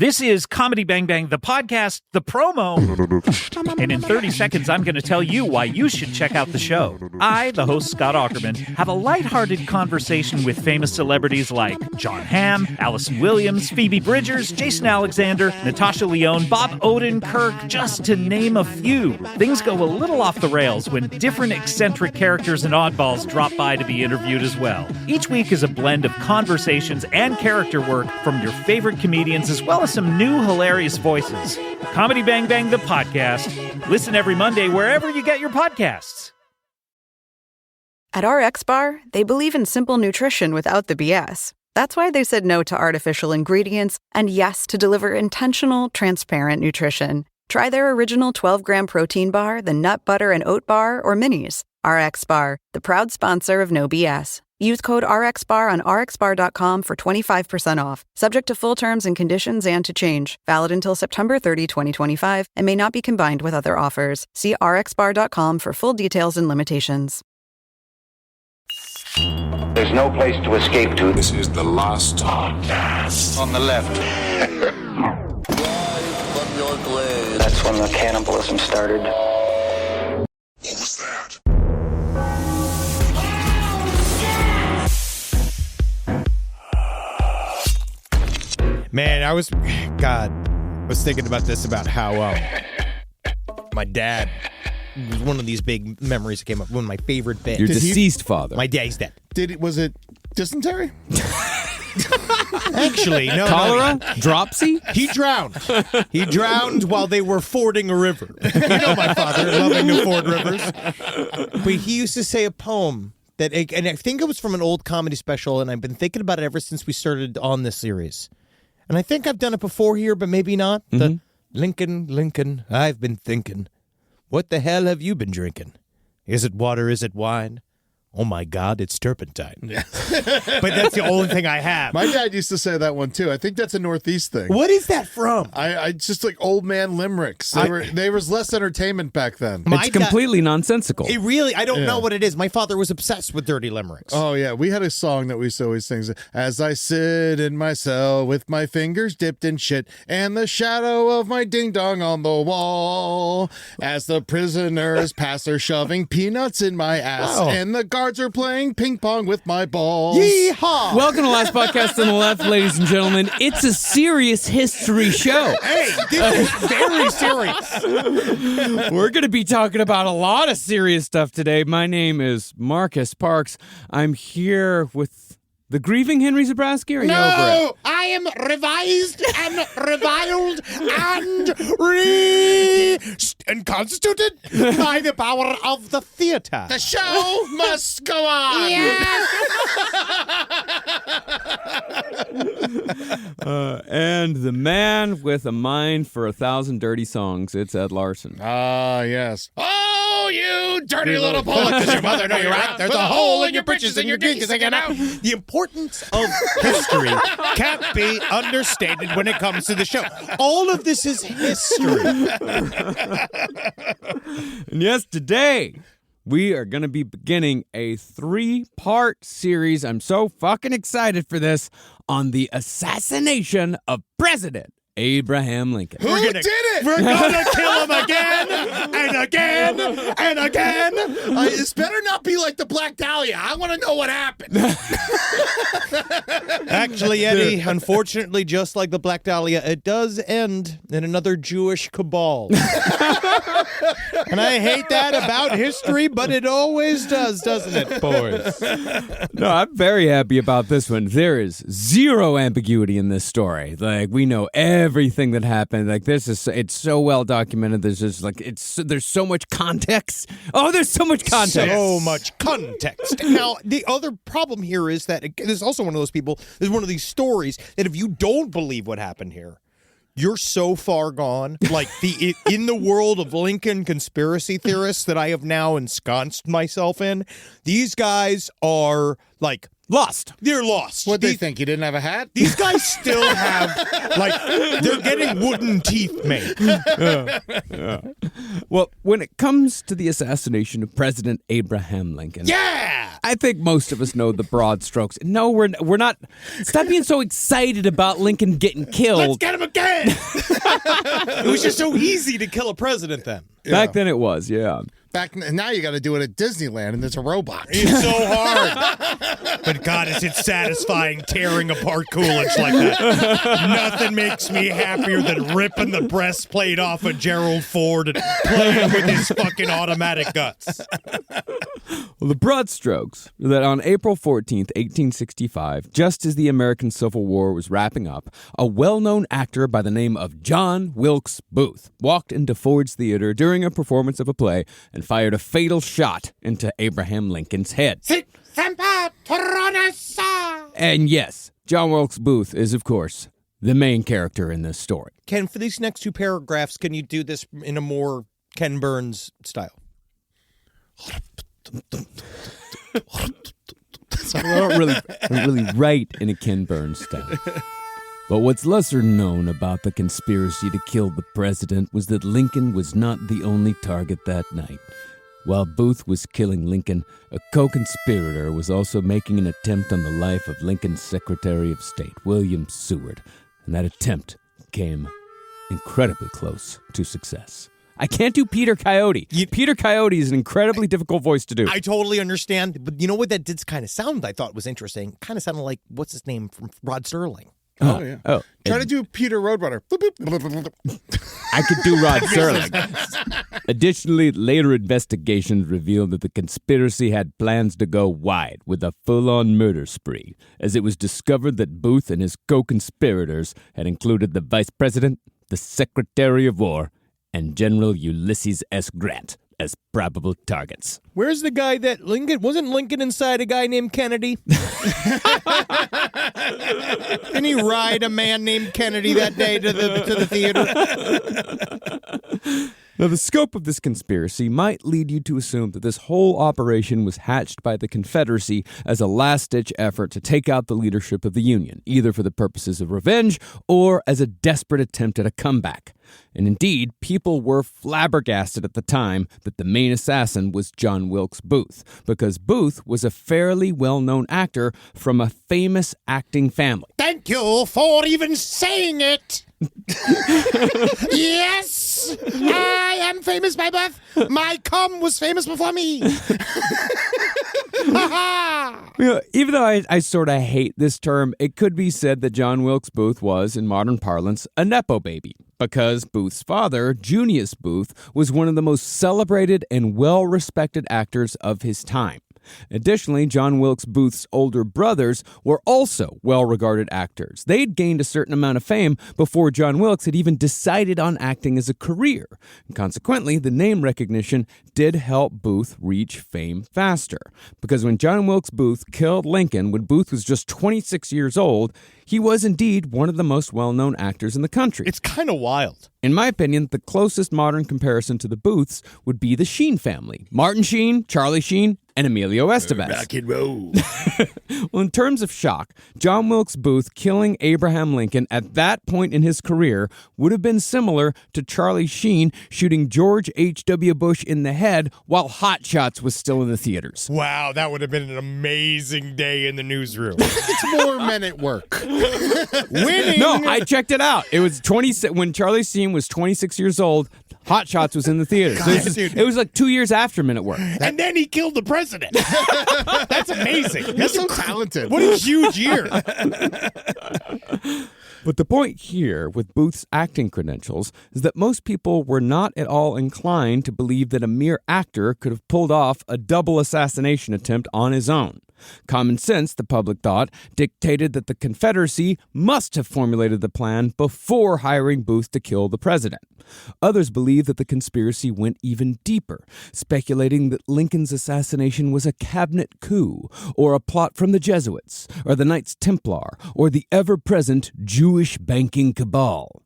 This is Comedy Bang Bang, the podcast, the promo. And in 30 seconds, I'm going to tell you why you should check out the show. I, the host Scott Aukerman, have a lighthearted conversation with famous celebrities like John Hamm, Allison Williams, Phoebe Bridgers, Jason Alexander, Natasha Lyonne, Bob Odenkirk, just to name a few. Things go a little off the rails when different eccentric characters and oddballs drop by to be interviewed as well. Each week is a blend of conversations and character work from your favorite comedians as well as some new hilarious voices. Comedy Bang Bang, the podcast. Listen every Monday wherever you get your podcasts. At RX Bar, they believe in simple nutrition without the BS. That's why they said no to artificial ingredients and yes to deliver intentional, transparent nutrition. Try their original 12-gram protein bar, the nut butter and oat bar, or minis. RX Bar, the proud sponsor of No BS. Use code RXBAR on rxbar.com for 25% off. Subject to full terms and conditions and to change. Valid until September 30, 2025, and may not be combined with other offers. See rxbar.com for full details and limitations. There's no place to escape to. This is the last podcast. On the left. That's when the cannibalism started. What was that? Man, I was thinking about this, about how my dad was one of these big memories that came up. One of my favorite bits. Your deceased father. My dad's dead. Was it dysentery? Actually, no. Cholera? Dropsy? He drowned. He drowned while they were fording a river. You know my father, loving to ford rivers. But he used to say a poem that, and I think it was from an old comedy special, and I've been thinking about it ever since we started on this series. And I think I've done it before here, but maybe not. Mm-hmm. The Lincoln, Lincoln, I've been thinking, what the hell have you been drinking? Is it water? Is it wine? Oh, my God, it's turpentine. Yeah. But that's the only thing I have. My dad used to say that one, too. I think that's a Northeast thing. What is that from? I just like old man limericks. There was less entertainment back then. It's completely nonsensical. It really, I don't know what it is. My father was obsessed with dirty limericks. Oh, yeah. We had a song that we used to always sing. As I sit in my cell with my fingers dipped in shit and the shadow of my ding-dong on the wall. As the prisoners pass are shoving peanuts in my ass. Wow. And the guards are playing ping pong with my balls. Yeehaw! Welcome to Last Podcast on the Left, ladies and gentlemen. It's a serious history show. Hey, this is very serious. We're going to be talking about a lot of serious stuff today. My name is Marcus Parks. I'm here with the grieving Henry Zabrowski. Or No, I am revised and reviled and constituted by the power of the theater. The show must go on. And the man with a mind for 1,000 dirty songs. It's Ed Larson. Ah, yes. Oh, you dirty little Pollock, does your mother know you're out? There's a hole in your britches and your dick is hanging out. The importance of history can't be understated when it comes to the show. All of this is history. And yes, today we are going to be beginning a 3-part series. I'm so fucking excited for this on the assassination of President Abraham Lincoln. Who did it? We're gonna kill him again and again and again. This better not be like the Black Dahlia. I want to know what happened. Actually, Eddie, unfortunately, just like the Black Dahlia, it does end in another Jewish cabal. And I hate that about history, but it always does, doesn't it, boys? No, I'm very happy about this one. There is zero ambiguity in this story. Like, we know everything that happened. Like, it's so well documented. There's just like, there's so much context. Oh, there's so much context. So much context. Now, the other problem here is that there's also one of those people, there's one of these stories that if you don't believe what happened here, you're so far gone. Like in the world of Lincoln conspiracy theorists that I have now ensconced myself in, these guys are like Lost. They're lost. What'd they think? You didn't have a hat? These guys still have, they're getting wooden teeth made. Well, when it comes to the assassination of President Abraham Lincoln, I think most of us know the broad strokes. No, we're not. Stop being so excited about Lincoln getting killed. Let's get him again. It was just so easy to kill a president then. Back then it was, yeah. Now you got to do it at Disneyland, and there's a robot. It's so hard. But God, is it satisfying tearing apart Coolidge like that. Nothing makes me happier than ripping the breastplate off of Gerald Ford and playing with his fucking automatic guts. Well, the broad strokes are that on April 14th, 1865, just as the American Civil War was wrapping up, a well-known actor by the name of John Wilkes Booth walked into Ford's Theater during a performance of a play and fired a fatal shot into Abraham Lincoln's head. And yes, John Wilkes Booth is, of course, the main character in this story. Ken, for these next two paragraphs, can you do this in a more Ken Burns style? I don't really write in a Ken Burns style. But what's lesser known about the conspiracy to kill the president was that Lincoln was not the only target that night. While Booth was killing Lincoln, a co-conspirator was also making an attempt on the life of Lincoln's Secretary of State, William Seward, and that attempt came incredibly close to success. I can't do Peter Coyote. Peter Coyote is an incredibly difficult voice to do. I totally understand, but you know what that did kind of sound I thought was interesting? Kind of sounded like, what's his name, from Rod Serling. Oh, yeah. Try to do Peter Roadrunner. I could do Rod Serling. Additionally, later investigations revealed that the conspiracy had plans to go wide with a full-on murder spree, as it was discovered that Booth and his co-conspirators had included the Vice President, the Secretary of War, and General Ulysses S. Grant as probable targets. Where's the guy that Lincoln... Wasn't Lincoln inside a guy named Kennedy? Didn't he ride a man named Kennedy that day to the theater? Now, the scope of this conspiracy might lead you to assume that this whole operation was hatched by the Confederacy as a last-ditch effort to take out the leadership of the Union, either for the purposes of revenge or as a desperate attempt at a comeback. And indeed, people were flabbergasted at the time that the main assassin was John Wilkes Booth, because Booth was a fairly well-known actor from a famous acting family. Thank you for even saying it! Yes! I am famous by birth. My cum was famous before me. Even though I sort of hate this term, it could be said that John Wilkes Booth was, in modern parlance, a Nepo baby, because Booth's father, Junius Booth, was one of the most celebrated and well-respected actors of his time. Additionally, John Wilkes Booth's older brothers were also well-regarded actors. They'd gained a certain amount of fame before John Wilkes had even decided on acting as a career. And consequently, the name recognition did help Booth reach fame faster. Because when John Wilkes Booth killed Lincoln when Booth was just 26 years old, he was indeed one of the most well-known actors in the country. It's kind of wild. In my opinion, the closest modern comparison to the Booths would be the Sheen family. Martin Sheen, Charlie Sheen, and Emilio Estevez. Rock and roll. Well, in terms of shock, John Wilkes Booth killing Abraham Lincoln at that point in his career would have been similar to Charlie Sheen shooting George H.W. Bush in the head while Hot Shots was still in the theaters. Wow, that would have been an amazing day in the newsroom. It's more men at work. Winning! No, I checked it out. It was when Charlie Sheen was 26 years old. Hot Shots was in the theaters. So it was like 2 years after Men at Work. And then he killed the president. That's amazing. That's so talented. What a huge year. But the point here with Booth's acting credentials is that most people were not at all inclined to believe that a mere actor could have pulled off a double assassination attempt on his own. Common sense, the public thought, dictated that the Confederacy must have formulated the plan before hiring Booth to kill the president. Others believe that the conspiracy went even deeper, speculating that Lincoln's assassination was a cabinet coup, or a plot from the Jesuits, or the Knights Templar, or the ever-present Jewish banking cabal.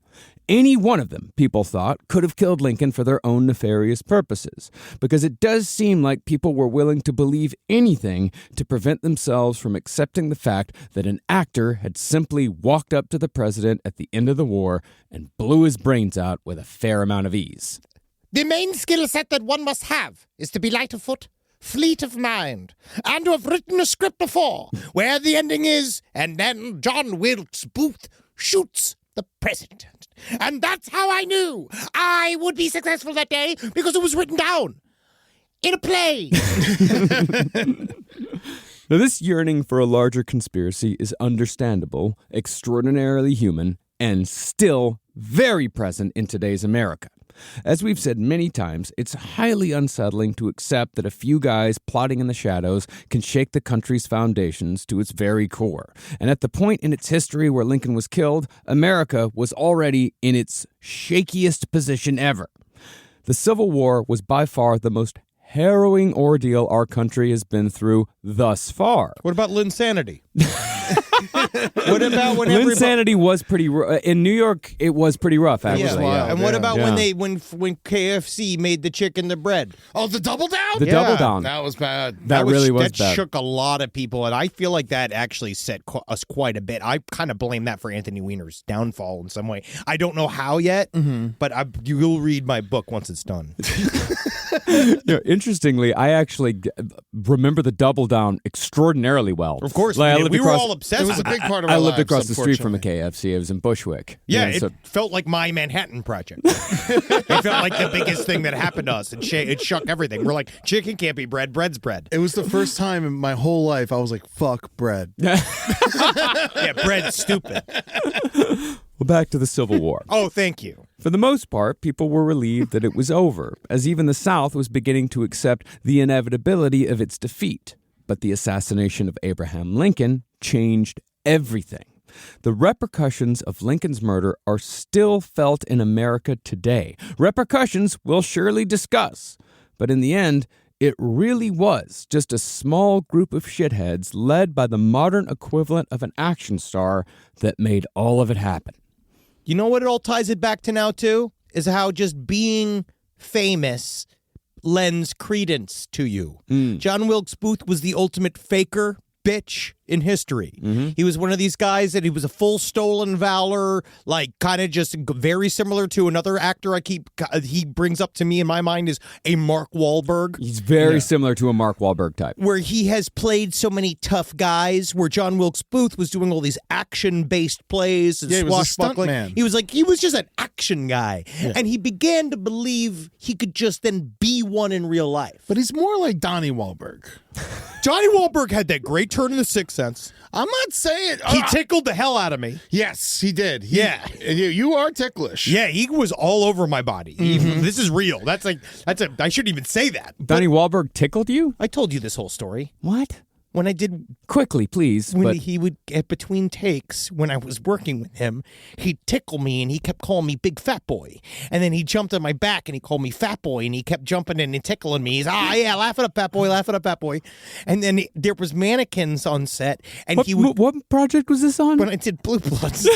any one of them, people thought, could have killed Lincoln for their own nefarious purposes, because it does seem like people were willing to believe anything to prevent themselves from accepting the fact that an actor had simply walked up to the president at the end of the war and blew his brains out with a fair amount of ease. The main skill set that one must have is to be light of foot, fleet of mind, and to have written a script before, where the ending is, and then John Wilkes Booth shoots the president. And that's how I knew I would be successful that day, because it was written down in a play. Now, this yearning for a larger conspiracy is understandable, extraordinarily human, and still very present in today's America. As we've said many times, it's highly unsettling to accept that a few guys plotting in the shadows can shake the country's foundations to its very core. And at the point in its history where Lincoln was killed, America was already in its shakiest position ever. The Civil War was by far the most harrowing ordeal our country has been through thus far. What about Linsanity? What about when Linsanity was pretty in New York? It was pretty rough, actually. Yeah. And what about when KFC made the chicken the bread? Oh, the double down? The double down. That was bad. That really was bad. That shook a lot of people, and I feel like that actually set us quite a bit. I kind of blame that for Anthony Weiner's downfall in some way. I don't know how yet, but you'll read my book once it's done. Interestingly, I actually remember the double down extraordinarily well. Of course, like, we were all obsessed. It was a big part of our I lived lives, across the street from a KFC. I was in Bushwick. Yeah, it felt like my Manhattan Project. It felt like the biggest thing that happened to us. It shook everything. We're like, chicken can't be bread, bread's bread. It was the first time in my whole life I was like, fuck bread. Yeah, bread's stupid. Well, back to the Civil War. Oh, thank you. For the most part, people were relieved that it was over, as even the South was beginning to accept the inevitability of its defeat. But the assassination of Abraham Lincoln changed everything. The repercussions of Lincoln's murder are still felt in America today. Repercussions we'll surely discuss. But in the end, it really was just a small group of shitheads led by the modern equivalent of an action star that made all of it happen. You know what it all ties it back to now, too? Is how just being famous lends credence to you. John Wilkes Booth was the ultimate faker bitch in history. He was one of these guys that he was a full stolen valor, like kind of just very similar to another actor he brings up to me in my mind is a Mark Wahlberg. He's very similar to a Mark Wahlberg type. Where he has played so many tough guys, where John Wilkes Booth was doing all these action-based plays and swashbuckling. He was just an action guy. Yeah. And he began to believe he could just then be one in real life. But he's more like Donnie Wahlberg. Johnny Wahlberg had that great turn in The Sixth Sense. I'm not saying... He tickled the hell out of me. Yes, he did. Yeah. You are ticklish. Yeah, he was all over my body. This is real. I shouldn't even say that. Donnie Wahlberg tickled you? I told you this whole story. What? When I did... Quickly, please. He would, get between takes, when I was working with him, he'd tickle me and he kept calling me Big Fat Boy. And then he jumped on my back and he called me Fat Boy and he kept jumping in and tickling me. He's, yeah, laugh it up, Fat Boy, laugh it up, Fat Boy. And then there was mannequins on set. And what project was this on? When I did Blue Bloods.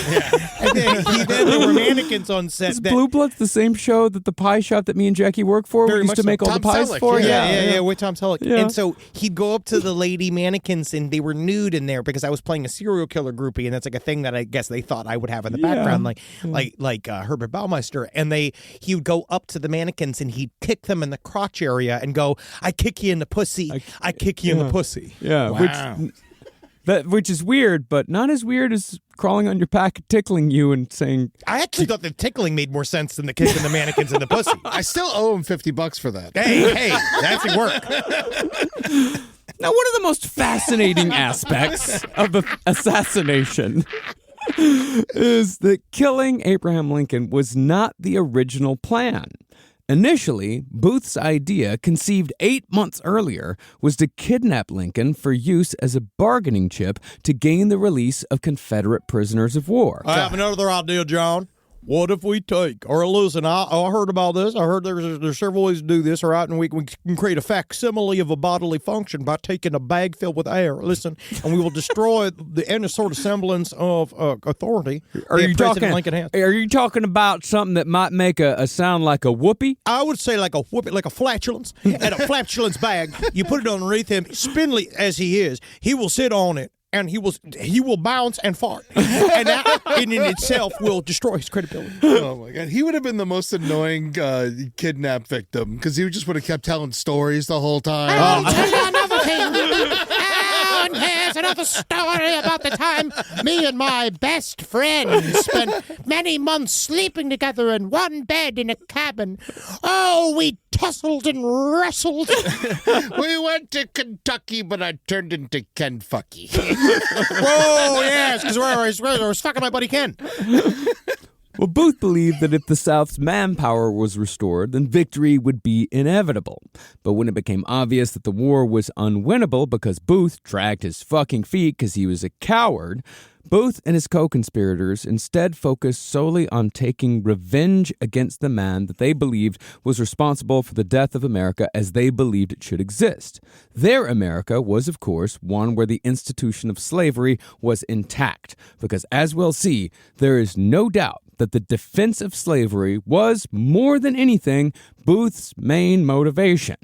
And then there were mannequins on set. Is Blue Bloods the same show that the pie shop that me and Jackie work for? We used to make all the pies for? Yeah, with Tom Selleck. Yeah. And so he'd go up to the lady mannequins and they were nude in there because I was playing a serial killer groupie, and that's like a thing that I guess they thought I would have in the background, like Herbert Baumeister. And he would go up to the mannequins and he'd kick them in the crotch area and go, "I kick you in the pussy. I kick you in the pussy." Yeah, wow. Which is weird, but not as weird as crawling on your back, tickling you, and saying. I actually thought the tickling made more sense than the kicking the mannequins in the pussy. I still owe him $50 for that. Hey, that's at work. Now, one of the most fascinating aspects of the assassination is that killing Abraham Lincoln was not the original plan. Initially, Booth's idea, conceived 8 months earlier, was to kidnap Lincoln for use as a bargaining chip to gain the release of Confederate prisoners of war. I have another idea, John. what if we take, or listen, I heard about this. I heard there's several ways to do this, all right? And we can create a facsimile of a bodily function by taking a bag filled with air, listen, and we will destroy any sort of semblance of authority that President Lincoln has. Are you talking about something that might make a sound like a whoopee? I would say like a whoopee, like a flatulence. And a flatulence bag, you put it underneath him, spindly as he is, he will sit on it. And he will bounce and fart, and that in itself will destroy his credibility. Oh my God, he would have been the most annoying kidnap victim because he just would have kept telling stories the whole time. I'll tell you another thing. And here's another story about the time me and my best friend spent many months sleeping together in one bed in a cabin. Oh, we tussled and wrestled. We went to Kentucky, but I turned into Kenfucky. Whoa, yes, because I was fucking my buddy Ken. Well, Booth believed that if the South's manpower was restored, then victory would be inevitable. But when it became obvious that the war was unwinnable because Booth dragged his fucking feet because he was a coward, Booth and his co-conspirators instead focused solely on taking revenge against the man that they believed was responsible for the death of America as they believed it should exist. Their America was, of course, one where the institution of slavery was intact, because as we'll see, there is no doubt that the defense of slavery was, more than anything, Booth's main motivation.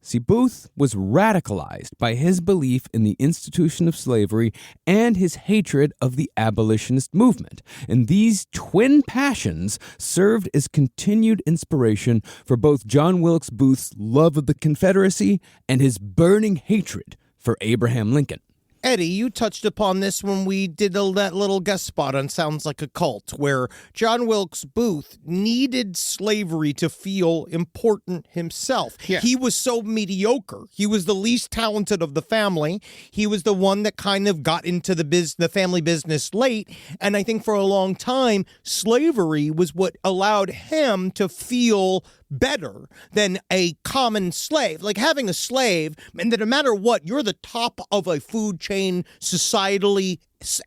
See, Booth was radicalized by his belief in the institution of slavery and his hatred of the abolitionist movement. And these twin passions served as continued inspiration for both John Wilkes Booth's love of the Confederacy and his burning hatred for Abraham Lincoln. Eddie, you touched upon this when we did that little guest spot on Sounds Like a Cult, where John Wilkes Booth needed slavery to feel important himself. Yeah. He was so mediocre. He was the least talented of the family. He was the one that kind of got into the family business late. And I think for a long time, slavery was what allowed him to feel better than a common slave. Like having a slave, and that no matter what, you're the top of a food chain societally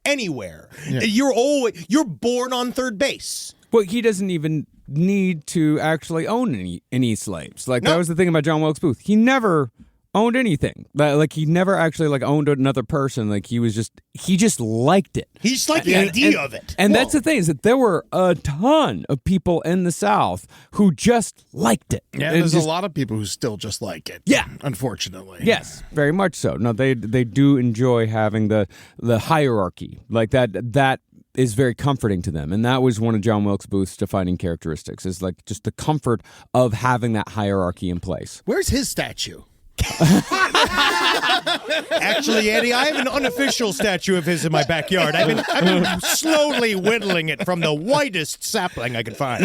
anywhere. Yeah. You're born on third base. Well, he doesn't even need to actually own any slaves. Like, that was the thing about John Wilkes Booth. He never owned anything. Like, he never actually owned another person. Like, he just liked it. He just liked the idea of it. And that's the thing, is that there were a ton of people in the South who just liked it. Yeah, there's a lot of people who still just like it. Yeah. Unfortunately. Yes, very much so. No, they do enjoy having the hierarchy. Like, that is very comforting to them. And that was one of John Wilkes Booth's defining characteristics, is like just the comfort of having that hierarchy in place. Where's his statue? Actually, Eddie, I have an unofficial statue of his in my backyard. I've been slowly whittling it from the whitest sapling I could find.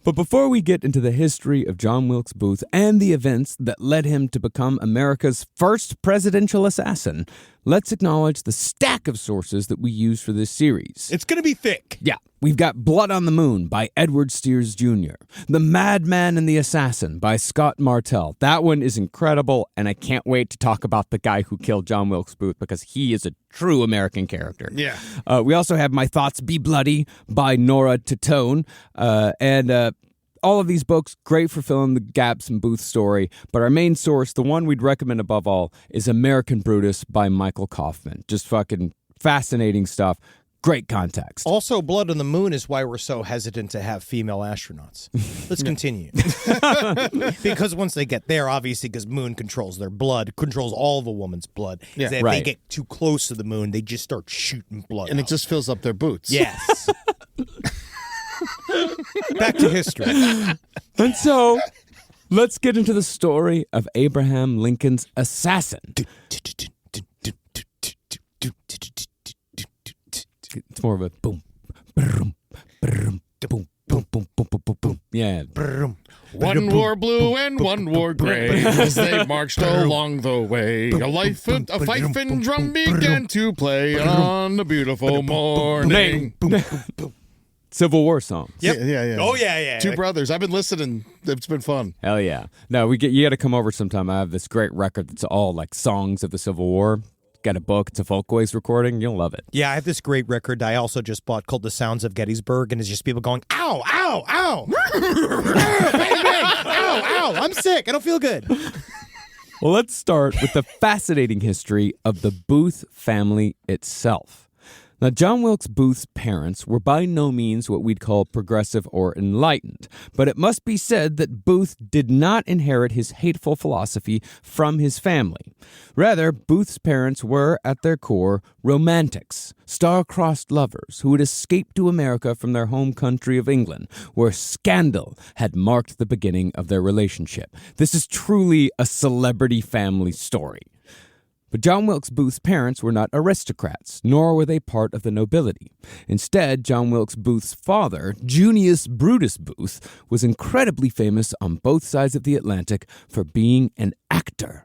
But before we get into the history of John Wilkes Booth and the events that led him to become America's first presidential assassin, let's acknowledge the stack of sources that we use for this series. It's going to be thick. Yeah. We've got Blood on the Moon by Edward Steers Jr., The Madman and the Assassin by Scott Martell. That one is incredible, and I can't wait to talk about the guy who killed John Wilkes Booth, because he is a true American character. Yeah. We also have My Thoughts Be Bloody by Nora Titone, and all of these books, great for filling the gaps in Booth's story, but our main source, the one we'd recommend above all, is American Brutus by Michael Kaufman. Just fucking fascinating stuff. Great context. Also, Blood on the Moon is why we're so hesitant to have female astronauts. Let's continue. Because once they get there, obviously, because Moon controls their blood, controls all the woman's blood. Yeah. If they get too close to the Moon, they just start shooting blood And out. it just fills up their boots. Yes. Back to history. And so, let's get into the story of Abraham Lincoln's assassin. It's more of a boom, boom, boom, boom, boom, boom, boom, boom, boom. Yeah. One wore blue and one wore gray as they marched along the way. A fife and drum began to play on a beautiful morning. Civil War songs. Yep. Yeah. Oh, yeah. Two brothers. I've been listening. It's been fun. Hell yeah. No, you got to come over sometime. I have this great record that's all like songs of the Civil War. get a book. It's a Folkways recording. You'll love it. Yeah, I have this great record I also just bought called The Sounds of Gettysburg, and it's just people going, ow, ow, ow. Bang, bang, ow, ow. I'm sick. I don't feel good. Well, let's start with the fascinating history of the Booth family itself. Now, John Wilkes Booth's parents were by no means what we'd call progressive or enlightened, but it must be said that Booth did not inherit his hateful philosophy from his family. Rather, Booth's parents were, at their core, romantics, star-crossed lovers who had escaped to America from their home country of England, where scandal had marked the beginning of their relationship. This is truly a celebrity family story. But John Wilkes Booth's parents were not aristocrats, nor were they part of the nobility. Instead, John Wilkes Booth's father, Junius Brutus Booth, was incredibly famous on both sides of the Atlantic for being an actor.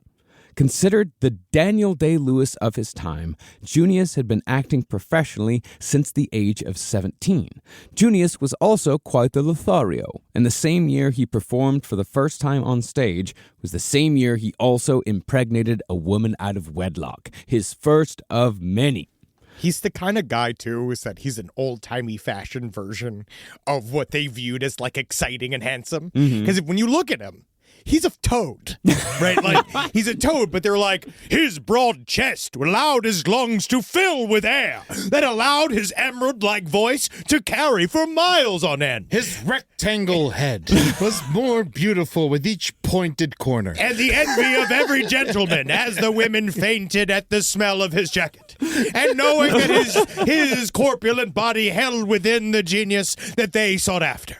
Considered the Daniel Day-Lewis of his time, Junius had been acting professionally since the age of 17. Junius was also quite the Lothario, and the same year he performed for the first time on stage was the same year he also impregnated a woman out of wedlock, his first of many. He's the kind of guy, too, is that he's an old-timey fashion version of what they viewed as, like, exciting and handsome. Because when you look at him, he's a toad, right? Like, he's a toad, but they're like, his broad chest allowed his lungs to fill with air that allowed his emerald-like voice to carry for miles on end. His rectangle head was more beautiful with each pointed corner. And the envy of every gentleman as the women fainted at the smell of his jacket. And knowing that his corpulent body held within the genius that they sought after.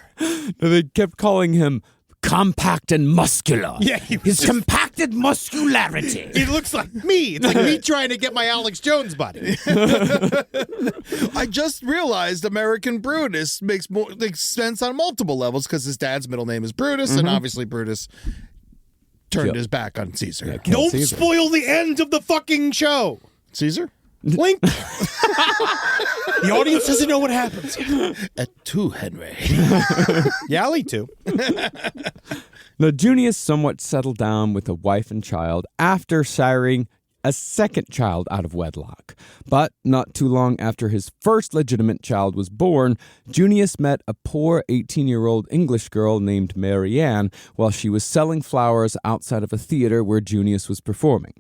They kept calling him compact and muscular. Yeah, his compacted muscularity. He looks like me. It's like me trying to get my Alex Jones body. I just realized American Brutus makes sense on multiple levels because his dad's middle name is Brutus, and obviously Brutus turned his back on Caesar. Yeah, Don't Caesar. spoil the end of the fucking show. Caesar? Link. The audience doesn't know what happens. Et tu, Henry. Yeah, Ali too. Now, Junius somewhat settled down with a wife and child after siring a second child out of wedlock. But not too long after his first legitimate child was born, Junius met a poor 18-year-old English girl named Mary Ann while she was selling flowers outside of a theater where Junius was performing.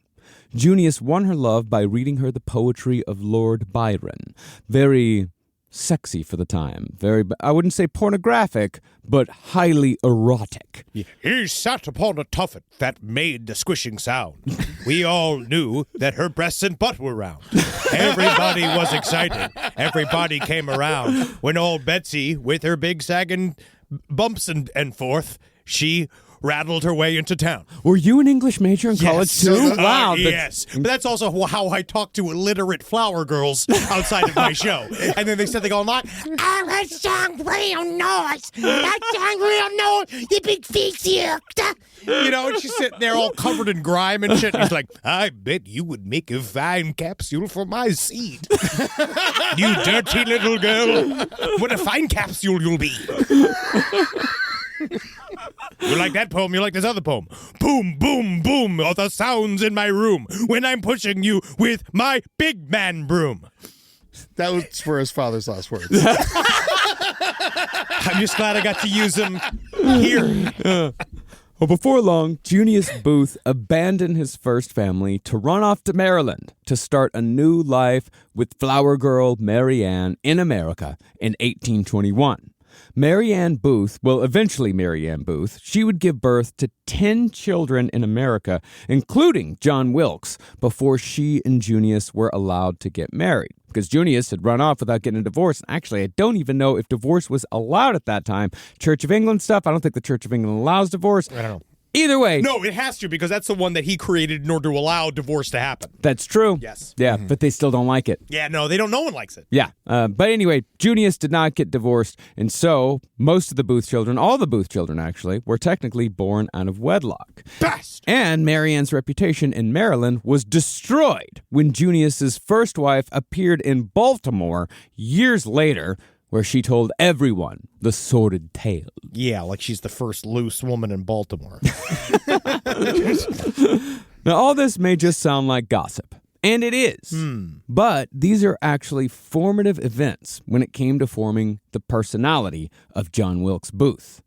Junius won her love by reading her the poetry of Lord Byron. Very sexy for the time. Very, I wouldn't say pornographic, but highly erotic. He sat upon a tuffet that made the squishing sound. We all knew that her breasts and butt were round. Everybody was excited. Everybody came around. When old Betsy, with her big sagging bumps and forth, she rattled her way into town. Were you an English major in college too? Wow. Yes. But that's also how I talk to illiterate flower girls outside of my show. And then they go online, oh, that song real noise. That song real noise. You big feezy. You know, and she's sitting there all covered in grime and shit. And he's like, I bet you would make a fine capsule for my seed. You dirty little girl. What a fine capsule you'll be. You like that poem? You like this other poem? Boom, boom, boom, all the sounds in my room when I'm pushing you with my big man broom. That was for his father's last words. I'm just glad I got to use them here. Well, before long, Junius Booth abandoned his first family to run off to Maryland to start a new life with flower girl Mary Ann in America in 1821. Mary Ann Booth, eventually Mary Ann Booth, she would give birth to 10 children in America, including John Wilkes, before she and Junius were allowed to get married. Because Junius had run off without getting a divorce. Actually, I don't even know if divorce was allowed at that time. Church of England stuff, I don't think the Church of England allows divorce. I don't know. Either way. No, it has to, because that's the one that he created in order to allow divorce to happen. That's true. Yes. Yeah, but they still don't like it. Yeah, no, they don't. No one likes it. Yeah. But anyway, Junius did not get divorced, and so most of the Booth children, all the Booth children actually, were technically born out of wedlock. Best! And Mary Ann's reputation in Maryland was destroyed when Junius's first wife appeared in Baltimore years later, where she told everyone the sordid tale. Yeah, like she's the first loose woman in Baltimore. Now, all this may just sound like gossip. And it is. But these are actually formative events when it came to forming the personality of John Wilkes Booth.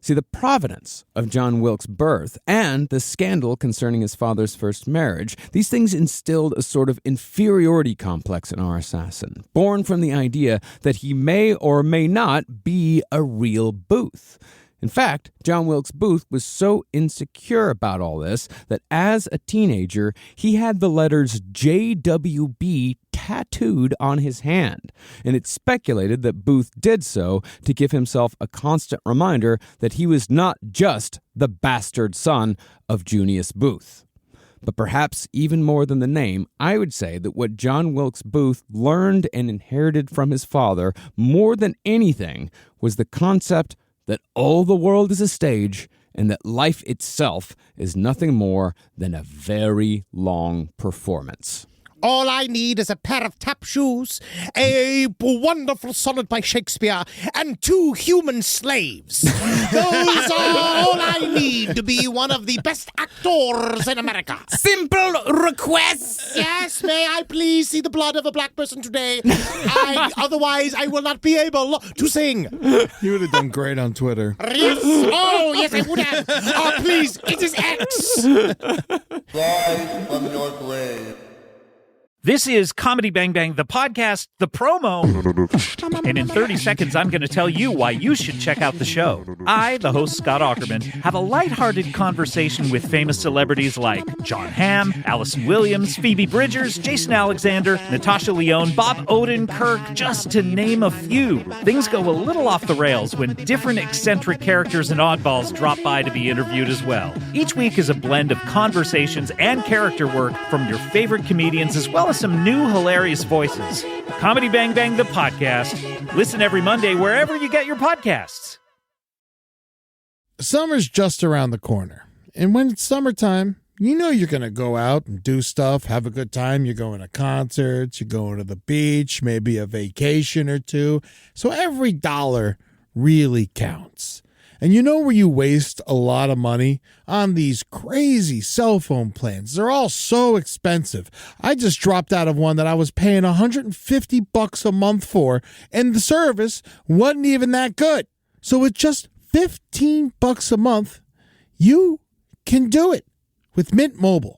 See, the provenance of John Wilkes' birth and the scandal concerning his father's first marriage, these things instilled a sort of inferiority complex in our assassin, born from the idea that he may or may not be a real Booth. In fact, John Wilkes Booth was so insecure about all this that as a teenager, he had the letters JWB tattooed on his hand, and it's speculated that Booth did so to give himself a constant reminder that he was not just the bastard son of Junius Booth. But perhaps even more than the name, I would say that what John Wilkes Booth learned and inherited from his father more than anything was the concept that all the world is a stage and that life itself is nothing more than a very long performance. All I need is a pair of tap shoes, a wonderful sonnet by Shakespeare, and 2 human slaves. Those are all I need to be one of the best actors in America. Simple requests! Yes, may I please see the blood of a black person today? Otherwise, I will not be able to sing. You would have done great on Twitter. Yes. Oh, yes, I would have. Oh, please, it is X. Rise from your grave. This is Comedy Bang Bang, the podcast, the promo. And in 30 seconds, I'm going to tell you why you should check out the show. I, the host Scott Aukerman, have a lighthearted conversation with famous celebrities like John Hamm, Allison Williams, Phoebe Bridgers, Jason Alexander, Natasha Lyonne, Bob Odenkirk, just to name a few. Things go a little off the rails when different eccentric characters and oddballs drop by to be interviewed as well. Each week is a blend of conversations and character work from your favorite comedians as well as some new hilarious voices. Comedy Bang Bang, the podcast. Listen every Monday wherever you get your podcasts. Summer's just around the corner. And when it's summertime, you know you're going to go out and do stuff, have a good time. You're going to concerts, you're going to the beach, maybe a vacation or two. So every dollar really counts. And you know where you waste a lot of money? On these crazy cell phone plans. They're all so expensive. I just dropped out of one that I was paying $150 a month for, and the service wasn't even that good. So with just $15 a month, you can do it with Mint Mobile.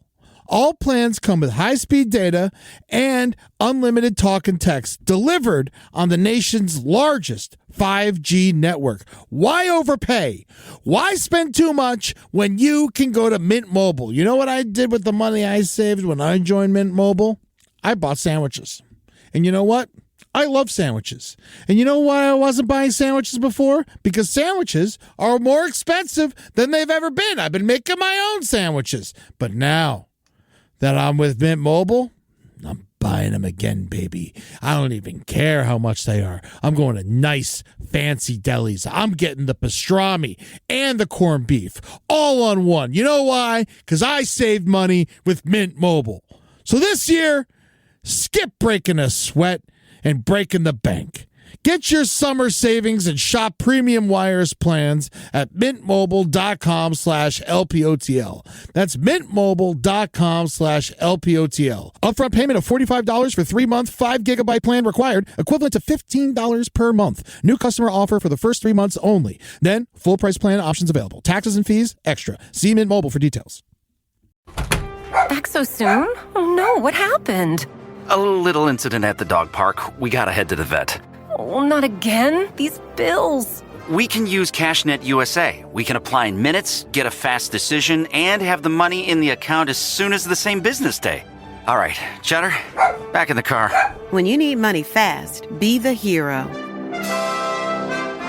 All plans come with high-speed data and unlimited talk and text delivered on the nation's largest 5G network. Why overpay? Why spend too much when you can go to Mint Mobile? You know what I did with the money I saved when I joined Mint Mobile? I bought sandwiches. And you know what? I love sandwiches. And you know why I wasn't buying sandwiches before? Because sandwiches are more expensive than they've ever been. I've been making my own sandwiches. But now that I'm with Mint Mobile, I'm buying them again, baby. I don't even care how much they are. I'm going to nice, fancy delis. I'm getting the pastrami and the corned beef all on one. You know why? Because I saved money with Mint Mobile. So this year, skip breaking a sweat and breaking the bank. Get your summer savings and shop premium wireless plans at mintmobile.com/LPOTL. That's mintmobile.com/LPOTL. Upfront payment of $45 for 3-month, 5-gigabyte plan required, equivalent to $15 per month. New customer offer for the first 3 months only. Then, full price plan options available. Taxes and fees extra. See Mint Mobile for details. Back so soon? Oh no, what happened? A little incident at the dog park. We gotta head to the vet. Oh, not again. These bills. We can use CashNet USA. We can apply in minutes, get a fast decision, and have the money in the account as soon as the same business day. All right, Cheddar, back in the car. When you need money fast, be the hero.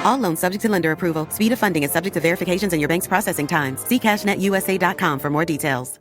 All loans subject to lender approval. Speed of funding is subject to verifications and your bank's processing times. See CashNetUSA.com for more details.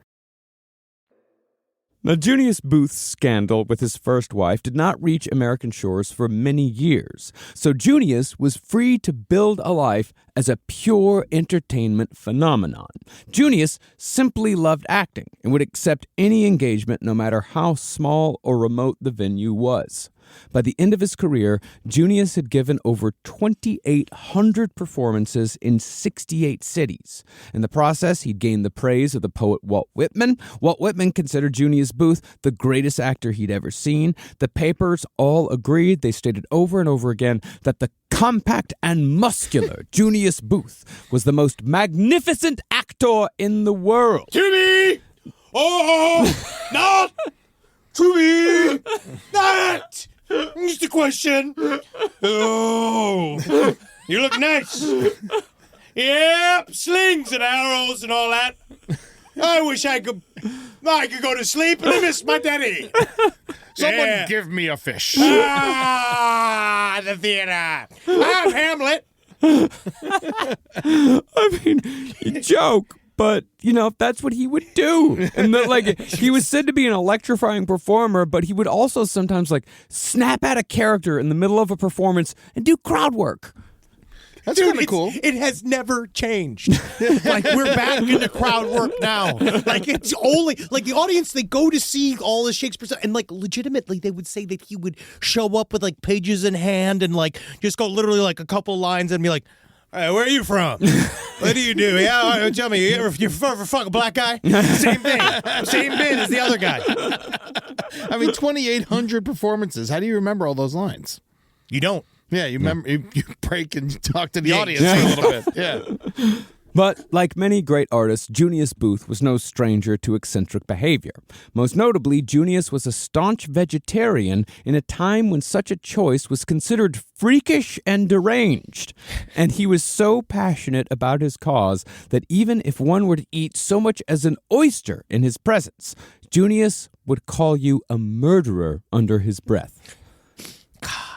Now, Junius Booth's scandal with his first wife did not reach American shores for many years, so Junius was free to build a life as a pure entertainment phenomenon. Junius simply loved acting and would accept any engagement no matter how small or remote the venue was. By the end of his career, Junius had given over 2,800 performances in 68 cities. In the process, he'd gained the praise of the poet Walt Whitman. Walt Whitman considered Junius Booth the greatest actor he'd ever seen. The papers all agreed. They stated over and over again that the compact and muscular Junius Booth was the most magnificent actor in the world. To me! Oh, not to me! Not! Just a question. Oh, you look nice. Yep, slings and arrows and all that. I wish I could go to sleep and I miss my daddy. Someone give me a fish. The theater. I'm Hamlet. I mean, you joke, but, that's what he would do. And he was said to be an electrifying performer, but he would also sometimes, snap out a character in the middle of a performance and do crowd work. That's kind of cool. It has never changed. We're back into crowd work now. It's only the audience, they go to see all the Shakespeare stuff, and legitimately they would say that he would show up with pages in hand and just go literally a couple lines and be like, "Hey, where are you from? What do you do? Yeah, tell me, you ever fuck a black guy?" Same thing. Same bit as the other guy. 2,800 performances. How do you remember all those lines? You don't. Yeah, you remember, you break and talk to the audience a little bit. Yeah. But like many great artists, Junius Booth was no stranger to eccentric behavior. Most notably, Junius was a staunch vegetarian in a time when such a choice was considered freakish and deranged. And he was so passionate about his cause that even if one were to eat so much as an oyster in his presence, Junius would call you a murderer under his breath.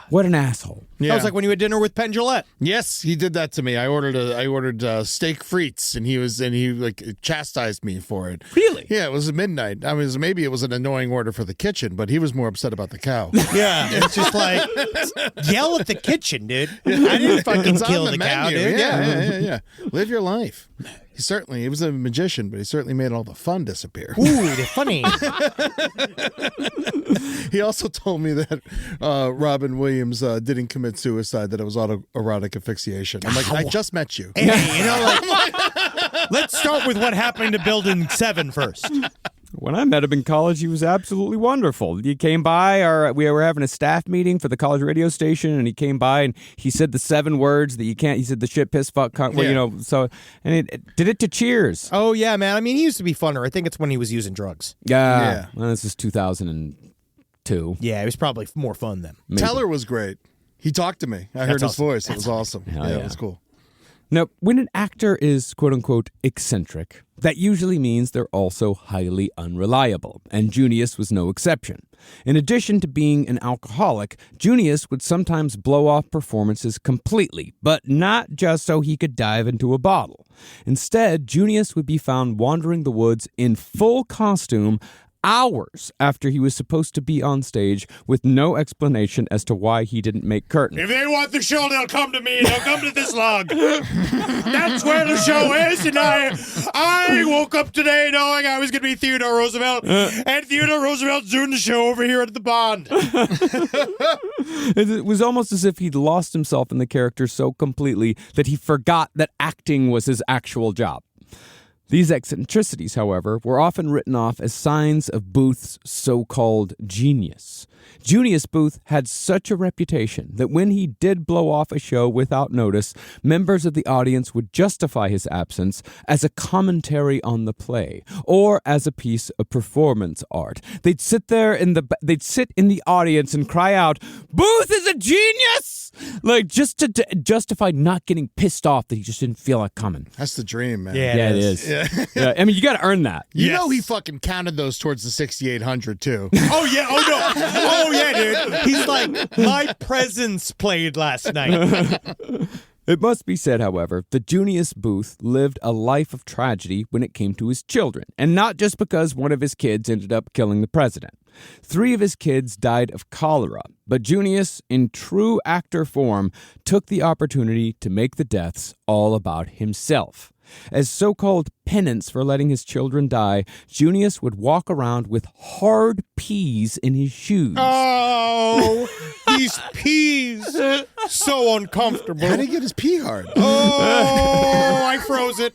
What an asshole. Yeah. That was like when you had dinner with Penn Jillette. Yes, he did that to me. I ordered steak frites, and he chastised me for it. Really? Yeah, it was midnight. Maybe it was an annoying order for the kitchen, but he was more upset about the cow. Yeah, it's just yell at the kitchen, dude. I didn't fucking kill the cow, dude. Yeah. Live your life. He was a magician, but he certainly made all the fun disappear. Ooh, the funny. He also told me that Robin Williams didn't commit suicide, that it was autoerotic asphyxiation. I'm like, I just met you. Hey, let's start with what happened to Building 7 first. When I met him in college, he was absolutely wonderful. He came by, we were having a staff meeting for the college radio station, and he came by and he said the 7 words that you can't, he said the shit, piss, fuck, cunt, and it did it to Cheers. Oh, yeah, man. He used to be funner. I think it's when he was using drugs. Yeah. Well, this is 2002. Yeah, it was probably more fun then. Maybe. Teller was great. He talked to me. I heard his voice. It was awesome. Yeah, it was cool. Now, when an actor is, quote-unquote, eccentric, that usually means they're also highly unreliable, and Junius was no exception. In addition to being an alcoholic, Junius would sometimes blow off performances completely, but not just so he could dive into a bottle. Instead, Junius would be found wandering the woods in full costume hours after he was supposed to be on stage with no explanation as to why he didn't make curtain. If they want the show, they'll come to me. They'll come to this log. That's where the show is. And I woke up today knowing I was going to be Theodore Roosevelt. And Theodore Roosevelt's doing the show over here at the Bond. It was almost as if he'd lost himself in the character so completely that he forgot that acting was his actual job. These eccentricities, however, were often written off as signs of Booth's so-called genius. Junius Booth had such a reputation that when he did blow off a show without notice, members of the audience would justify his absence as a commentary on the play or as a piece of performance art. They'd sit in the audience and cry out, "Booth is a genius!" Just to justify not getting pissed off that he just didn't feel like coming. That's the dream, man. Yeah, it is. Yeah. You got to earn that. You know he fucking counted those towards the 6,800 too. Oh yeah. Oh no. Oh yeah, dude. He's like, my presence played last night. It must be said, however, that Junius Booth lived a life of tragedy when it came to his children, and not just because one of his kids ended up killing the president. 3 of his kids died of cholera, but Junius, in true actor form, took the opportunity to make the deaths all about himself. As so-called penance for letting his children die, Junius would walk around with hard peas in his shoes. Oh, these peas. So uncomfortable. How did he get his pee hard? Oh, I froze it.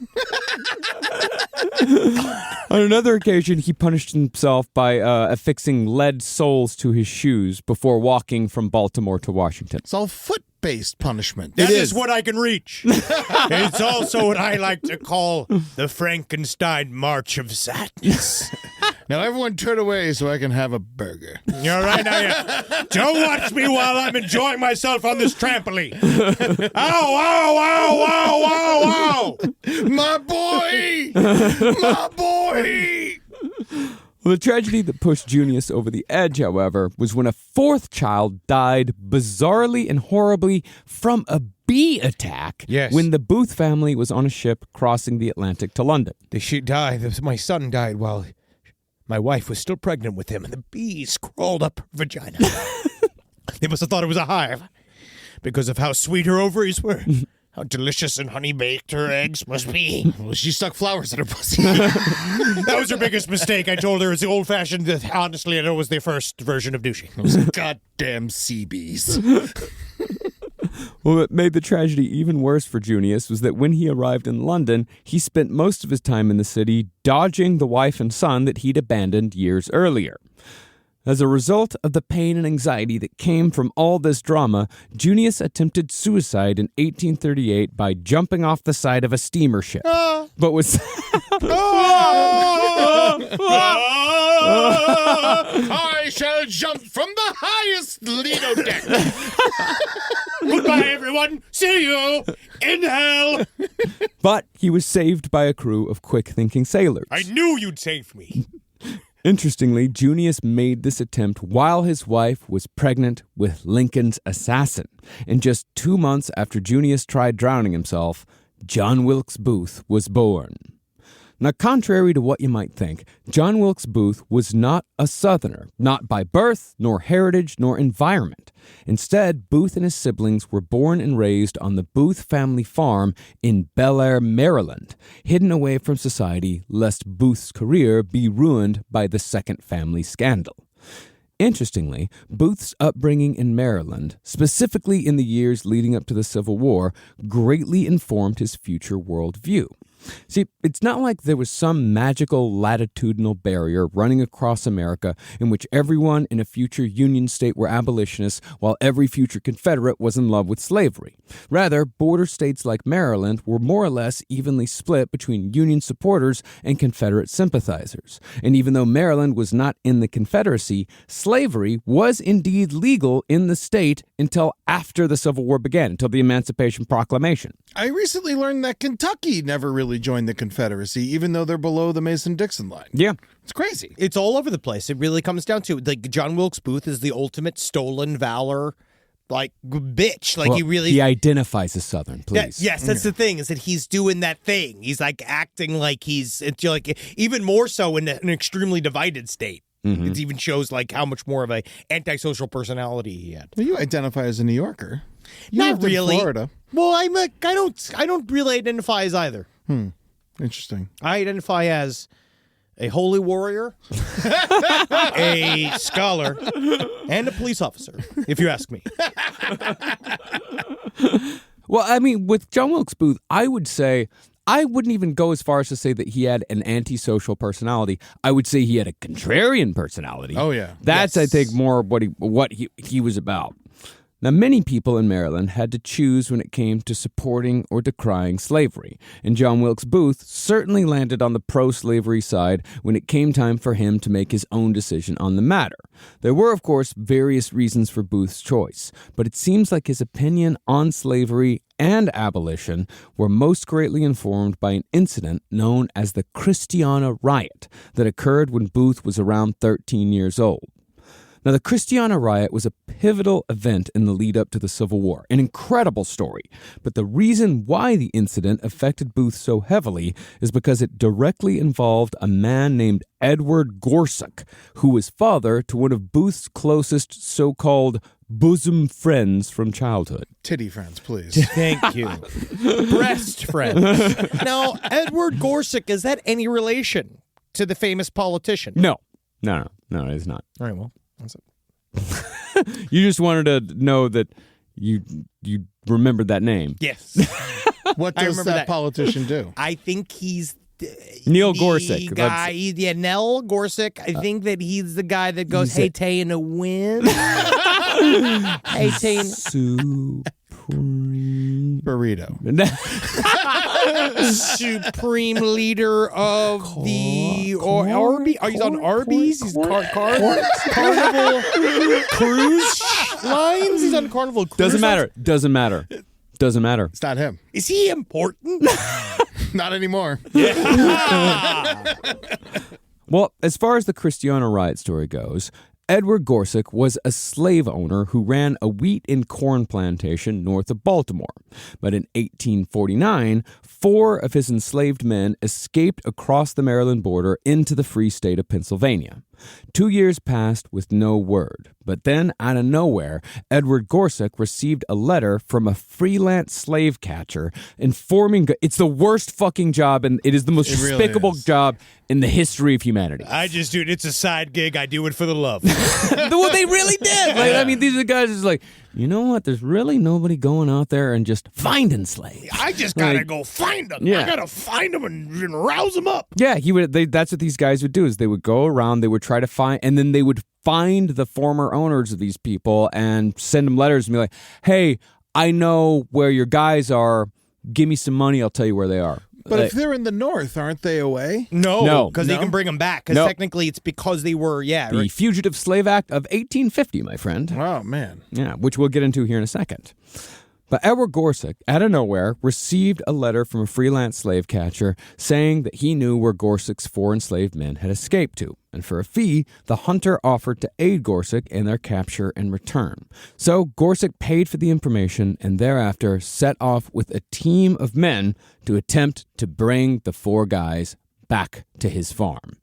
On another occasion, he punished himself by affixing lead soles to his shoes before walking from Baltimore to Washington. It's all foot-based punishment. That is what I can reach. It's also what I like to call the Frankenstein March of Sadness. Now everyone turn away so I can have a burger. All right, now don't watch me while I'm enjoying myself on this trampoline. Ow, ow, ow, ow, ow, ow. My boy! My boy! Well, the tragedy that pushed Junius over the edge, however, was when a fourth child died bizarrely and horribly from a bee attack when the Booth family was on a ship crossing the Atlantic to London. My son died while my wife was still pregnant with him, and the bees crawled up her vagina. They must have thought it was a hive because of how sweet her ovaries were. How delicious and honey-baked her eggs must be. Well, she stuck flowers in her pussy. That was her biggest mistake. I told her it's the old-fashioned, honestly, I know it was the first version of douching. Those goddamn sea bees. Well, what made the tragedy even worse for Junius was that when he arrived in London, he spent most of his time in the city dodging the wife and son that he'd abandoned years earlier. As a result of the pain and anxiety that came from all this drama, Junius attempted suicide in 1838 by jumping off the side of a steamer ship. But was... I shall jump from the highest Lido deck. Goodbye, everyone. See you in hell. But he was saved by a crew of quick-thinking sailors. I knew you'd save me. Interestingly, Junius made this attempt while his wife was pregnant with Lincoln's assassin. And just 2 months after Junius tried drowning himself, John Wilkes Booth was born. Now, contrary to what you might think, John Wilkes Booth was not a Southerner, not by birth, nor heritage, nor environment. Instead, Booth and his siblings were born and raised on the Booth family farm in Bel Air, Maryland, hidden away from society lest Booth's career be ruined by the second family scandal. Interestingly, Booth's upbringing in Maryland, specifically in the years leading up to the Civil War, greatly informed his future worldview. See, it's not like there was some magical latitudinal barrier running across America in which everyone in a future Union state were abolitionists while every future Confederate was in love with slavery. Rather, border states like Maryland were more or less evenly split between Union supporters and Confederate sympathizers. And even though Maryland was not in the Confederacy, slavery was indeed legal in the state until after the Civil War began, until the Emancipation Proclamation. I recently learned that Kentucky never really joined the Confederacy, even though they're below the Mason-Dixon line. Yeah. It's crazy. It's all over the place. It really comes down to, like, John Wilkes Booth is the ultimate stolen valor, like, bitch. Like, he identifies as Southern, please. Yes, that's the thing, is that he's doing that thing. He's, like, acting like he's, like, even more so in an extremely divided state. Mm-hmm. It even shows, like, how much more of a antisocial personality he had. Well, you identify as a New Yorker. You Not lived really. in Florida. Well, I don't really identify as either. Interesting. I identify as a holy warrior, a scholar, and a police officer, if you ask me. Well, I mean, with John Wilkes Booth, I would say, I wouldn't even go as far as to say that he had an antisocial personality. I would say he had a contrarian personality. Oh, yeah. That's, Yes. I think, more what he was about. Now, many people in Maryland had to choose when it came to supporting or decrying slavery, and John Wilkes Booth certainly landed on the pro-slavery side when it came time for him to make his own decision on the matter. There were, of course, various reasons for Booth's choice, but it seems like his opinion on slavery and abolition were most greatly informed by an incident known as the Christiana Riot that occurred when Booth was around 13 years old. Now, the Christiana Riot was a pivotal event in the lead up to the Civil War, an incredible story. But the reason why the incident affected Booth so heavily is because it directly involved a man named Edward Gorsuch, who was father to one of Booth's closest so-called bosom friends from childhood. Titty friends, please. Thank you. Breast friends. Now, Edward Gorsuch, is that any relation to the famous politician? No, it's not. All right, well, that's it. You just wanted to know that you remembered that name. Yes. What does that politician do? I think he's Neil Gorsuch. Guy, Nell Gorsuch. I think that he's the guy that goes, "Hey, Tay in a win." Hey, Tay. Supreme burrito. Supreme leader of the Arby's. He's on Arby's. He's Carnival Cruise Lines. He's on Carnival Cruise. Doesn't matter. Doesn't matter. Doesn't matter. It's not him. Is he important? Not anymore. Well, as far as the Christiana Riot story goes, Edward Gorsuch was a slave owner who ran a wheat and corn plantation north of Baltimore. But in 1849, 4 of his enslaved men escaped across the Maryland border into the free state of Pennsylvania. 2 years passed with no word. But then, out of nowhere, Edward Gorsuch received a letter from a freelance slave catcher informing... It's the worst fucking job, and it is the most despicable job in the history of humanity. It's a side gig. I do it for the love. Well, they really did. Like, I mean, these are the guys who's like, you know what? There's really nobody going out there and just finding slaves. I just gotta go find them. Yeah. I gotta find them and rouse them up. Yeah, that's what these guys would do, is they would go around, they would try to find, and then they would find the former owners of these people and send them letters and be like, hey, I know where your guys are. Give me some money. I'll tell you where they are. But if they're in the north, aren't they away? No, because they can bring them back. Because technically it's because they were, The Fugitive Slave Act of 1850, my friend. Oh, man. Yeah, which we'll get into here in a second. But Edward Gorsuch, out of nowhere, received a letter from a freelance slave catcher saying that he knew where Gorsuch's 4 enslaved men had escaped to. And for a fee, the hunter offered to aid Gorsuch in their capture and return. So Gorsuch paid for the information and thereafter set off with a team of men to attempt to bring the 4 guys back to his farm.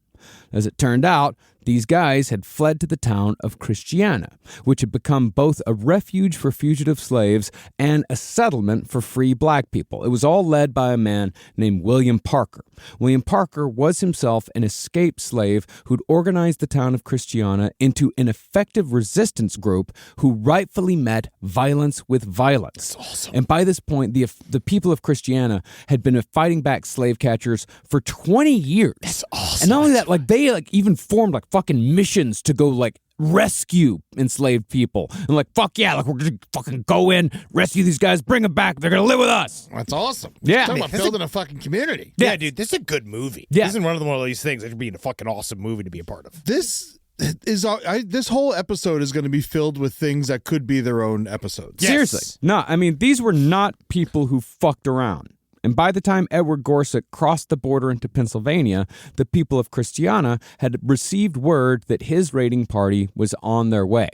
As it turned out, these guys had fled to the town of Christiana, which had become both a refuge for fugitive slaves and a settlement for free black people. It was all led by a man named William Parker. William Parker was himself an escaped slave who'd organized the town of Christiana into an effective resistance group who rightfully met violence with violence. That's awesome. And by this point, the people of Christiana had been fighting back slave catchers for 20 years. That's awesome. And not only that, they even formed fucking missions to go rescue enslaved people. And fuck yeah, we're gonna fucking go in, rescue these guys, bring them back. They're gonna live with us. That's awesome. Yeah. Talking about building a fucking community. Yeah, dude, this is a good movie. Yeah. This is one of these things that would be a fucking awesome movie to be a part of. This whole episode is going to be filled with things that could be their own episodes. Yes. Seriously. No, I mean, these were not people who fucked around. And by the time Edward Gorsuch crossed the border into Pennsylvania, the people of Christiana had received word that his raiding party was on their way.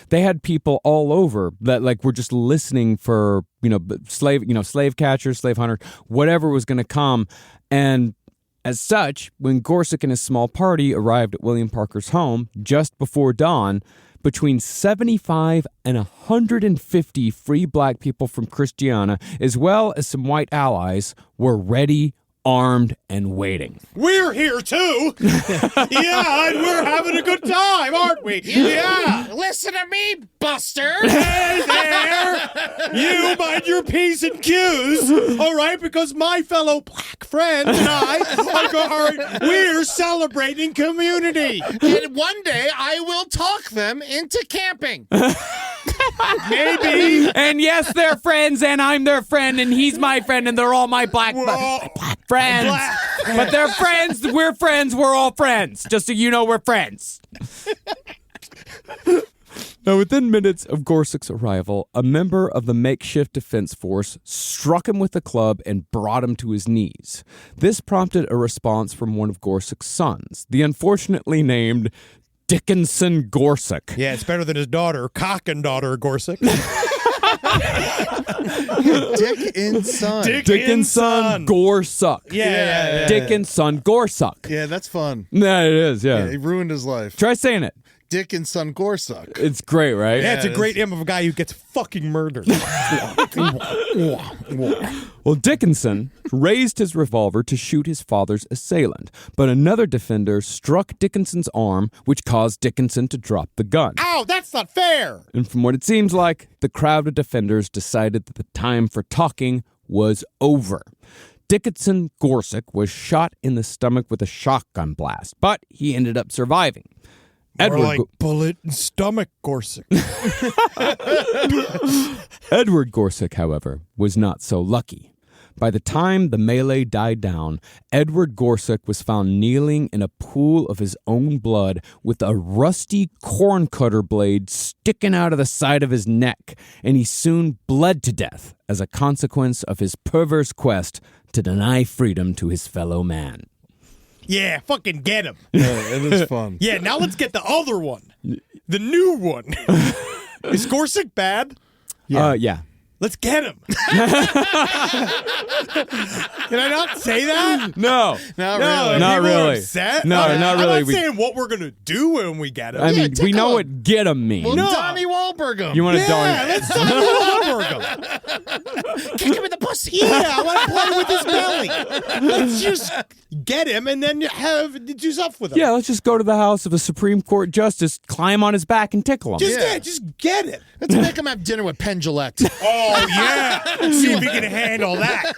They had people all over that were just listening for, slave catchers, slave hunters, whatever was going to come. And as such, when Gorsuch and his small party arrived at William Parker's home just before dawn, between 75 and 150 free black people from Christiana, as well as some white allies, were ready, armed, and waiting. We're here too. Yeah, and we're having a good time, aren't we? Yeah. Listen to me, Buster. Hey there. You mind your P's and Q's, all right? Because my fellow black friend and I we're celebrating community. And one day I will talk them into camping. Maybe. And yes, they're friends, and I'm their friend, and he's my friend, and they're all my black friends. But they're friends. We're friends. We're all friends. Just so you know, we're friends. Now, within minutes of Gorsuch's arrival, a member of the makeshift defense force struck him with a club and brought him to his knees. This prompted a response from one of Gorsuch's sons, the unfortunately named Dickinson Gorsuch. Yeah, it's better than his daughter, cock and daughter Gorsuch. Dickinson Gorsuch. Yeah. Dickinson Gorsuch. Yeah, that's fun. Yeah, it is, yeah. He ruined his life. Try saying it. Dickens' son Gorsuch. It's great, right? Yeah, it's a great image of a guy who gets fucking murdered. Well, Dickinson raised his revolver to shoot his father's assailant, but another defender struck Dickinson's arm, which caused Dickinson to drop the gun. Ow, that's not fair! And from what it seems like, the crowd of defenders decided that the time for talking was over. Dickinson Gorsuch was shot in the stomach with a shotgun blast, but he ended up surviving. More bullet and stomach Gorsuch. Edward Gorsuch, however, was not so lucky. By the time the melee died down, Edward Gorsuch was found kneeling in a pool of his own blood with a rusty corn cutter blade sticking out of the side of his neck, and he soon bled to death as a consequence of his perverse quest to deny freedom to his fellow man. Yeah, fucking get him. Yeah, it is fun. Yeah, now let's get the other one. The new one. Is Gorsuch bad? Yeah. Let's get him. Can I not say that? No. Not really. Not really. Upset? No, not really. I'm not saying what we're going to do when we get him. I mean, we know what get him means. Well, Donnie Wahlberg him. You want to let's Donnie Wahlberg him. kick him in the pussy? Yeah, I want to play with his belly. Let's just get him and then do stuff with him. Yeah, let's just go to the house of a Supreme Court justice, climb on his back, and tickle him. Just get him. Let's make him have dinner with Penn Jillette. Oh, yeah. See if he can handle that.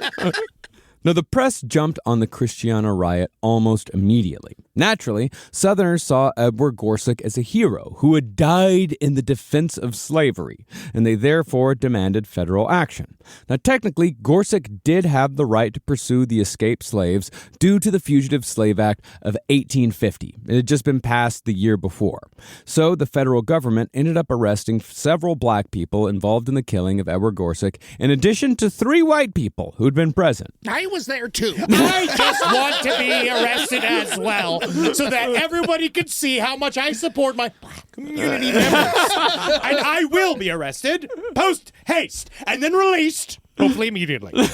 Now, the press jumped on the Christiana Riot almost immediately. Naturally, Southerners saw Edward Gorsuch as a hero who had died in the defense of slavery, and they therefore demanded federal action. Now, technically, Gorsuch did have the right to pursue the escaped slaves due to the Fugitive Slave Act of 1850. It had just been passed the year before. So the federal government ended up arresting several black people involved in the killing of Edward Gorsuch, in addition to 3 white people who'd been present. I was there too. I just want to be arrested as well so that everybody could see how much I support my black community members. And I will be arrested, post haste, and then released, hopefully immediately. Well,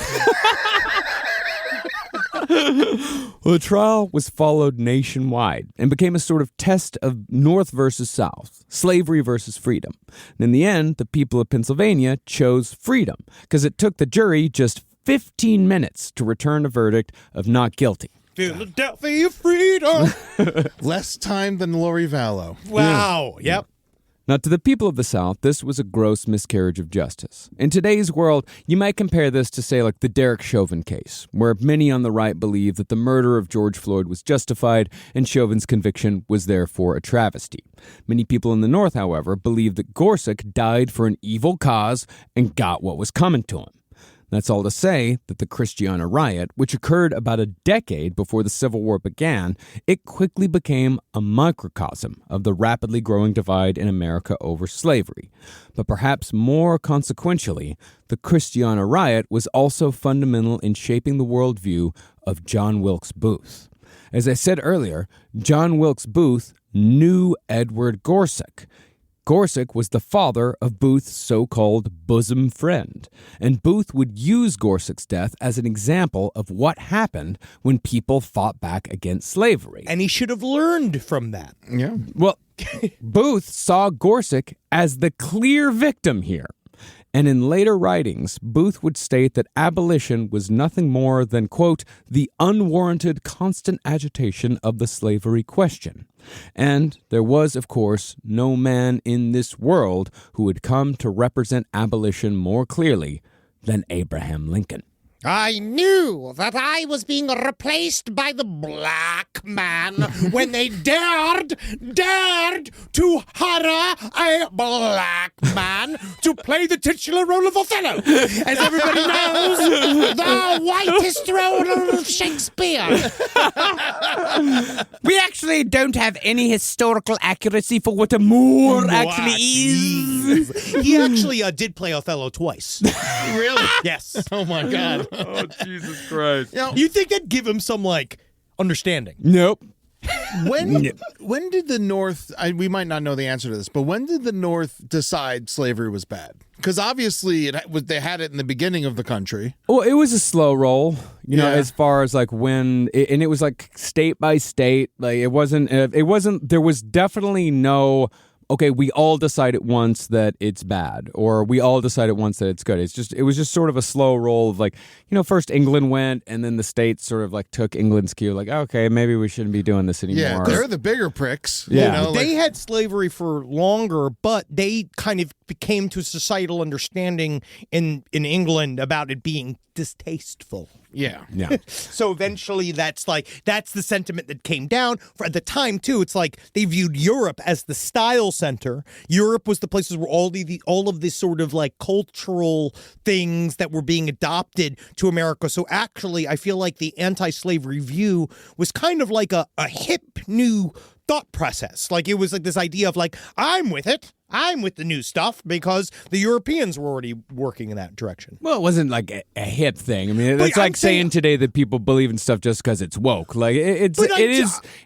the trial was followed nationwide and became a sort of test of North versus South, slavery versus freedom. And in the end, the people of Pennsylvania chose freedom because it took the jury just 15 minutes to return a verdict of not guilty. Philadelphia freedom. Less time than Lori Vallow. Wow. Yep. Now, to the people of the South, this was a gross miscarriage of justice. In today's world, you might compare this to, say, like the Derek Chauvin case, where many on the right believe that the murder of George Floyd was justified and Chauvin's conviction was therefore a travesty. Many people in the North, however, believe that Gorsuch died for an evil cause and got what was coming to him. That's all to say that the Christiana Riot, which occurred about a decade before the Civil War began, it quickly became a microcosm of the rapidly growing divide in America over slavery. But perhaps more consequentially, the Christiana Riot was also fundamental in shaping the worldview of John Wilkes Booth. As I said earlier, John Wilkes Booth knew Edward Gorsuch. Gorsuch was the father of Booth's so-called bosom friend, and Booth would use Gorsuch's death as an example of what happened when people fought back against slavery. And he should have learned from that. Yeah. Well, Booth saw Gorsuch as the clear victim here. And in later writings, Booth would state that abolition was nothing more than, quote, the unwarranted constant agitation of the slavery question. And there was, of course, no man in this world who would come to represent abolition more clearly than Abraham Lincoln. I knew that I was being replaced by the black man when they dared to hire a black man to play the titular role of Othello. As everybody knows, the whitest role of Shakespeare. We actually don't have any historical accuracy for what a Moor actually is. He actually did play Othello twice. Really? Yes. Oh my God. Oh, Jesus Christ. You think that'd give him some, like, understanding? Nope. When did the North, we might not know the answer to this, but when did the North decide slavery was bad? Because obviously they had it in the beginning of the country. Well, it was a slow roll, you know, as far as like when, and it was like state by state. Like it wasn't, there was definitely no, okay, we all decide at once that it's bad, or we all decide at once that it's good. It was just sort of a slow roll of like, you know, first England went, and then the states sort of like took England's cue, like, okay, maybe we shouldn't be doing this anymore. Yeah, they're the bigger pricks. Yeah. You know, they had slavery for longer, but they kind of came to a societal understanding in England about it being distasteful. Yeah. So eventually that's the sentiment that came down. At the time, too, it's like they viewed Europe as the style center. Europe was the places where all of this sort of like cultural things that were being adopted to America. So actually, I feel like the anti-slavery view was kind of like a hip new thought process. Like it was like this idea of like, I'm with it. I'm with the new stuff because the Europeans were already working in that direction. Well, it wasn't like a hip thing. I mean, it's like saying today that people believe in stuff just because it's woke. Like it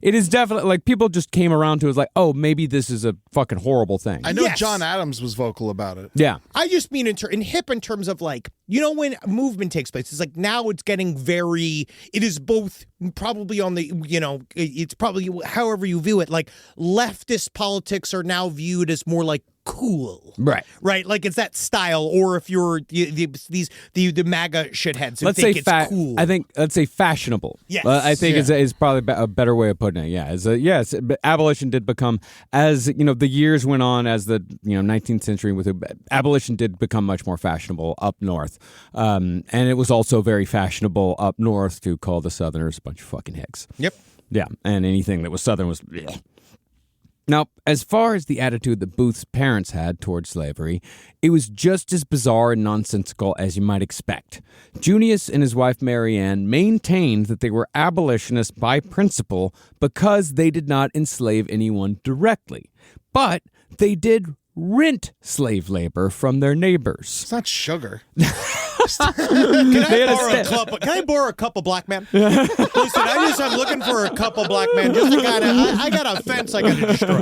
is definitely like people just came around to it like, oh, maybe this is a fucking horrible thing. I know John Adams was vocal about it. Yeah. I just mean in hip in terms of like, you know, when a movement takes place, it's like now it's getting it is both probably on the, you know, it's probably however you view it, like leftist politics are now viewed as more like cool, right? Like it's that style, or if you're the MAGA shitheads who think it's cool. I think let's say fashionable. Yes, I think is probably a better way of putting it. Yeah, yes, abolition did become, as you know, the years went on, as the 19th century abolition did become much more fashionable up north, and it was also very fashionable up north to call the Southerners a bunch of fucking hicks. Yep. Yeah, and anything that was Southern was. Bleh. Now, as far as the attitude that Booth's parents had towards slavery, it was just as bizarre and nonsensical as you might expect. Junius and his wife Marianne maintained that they were abolitionists by principle because they did not enslave anyone directly. But they did rent slave labor from their neighbors. It's not sugar. Can I borrow a couple black men? Listen, I'm looking for a couple black men. Just I got a fence I got to destroy.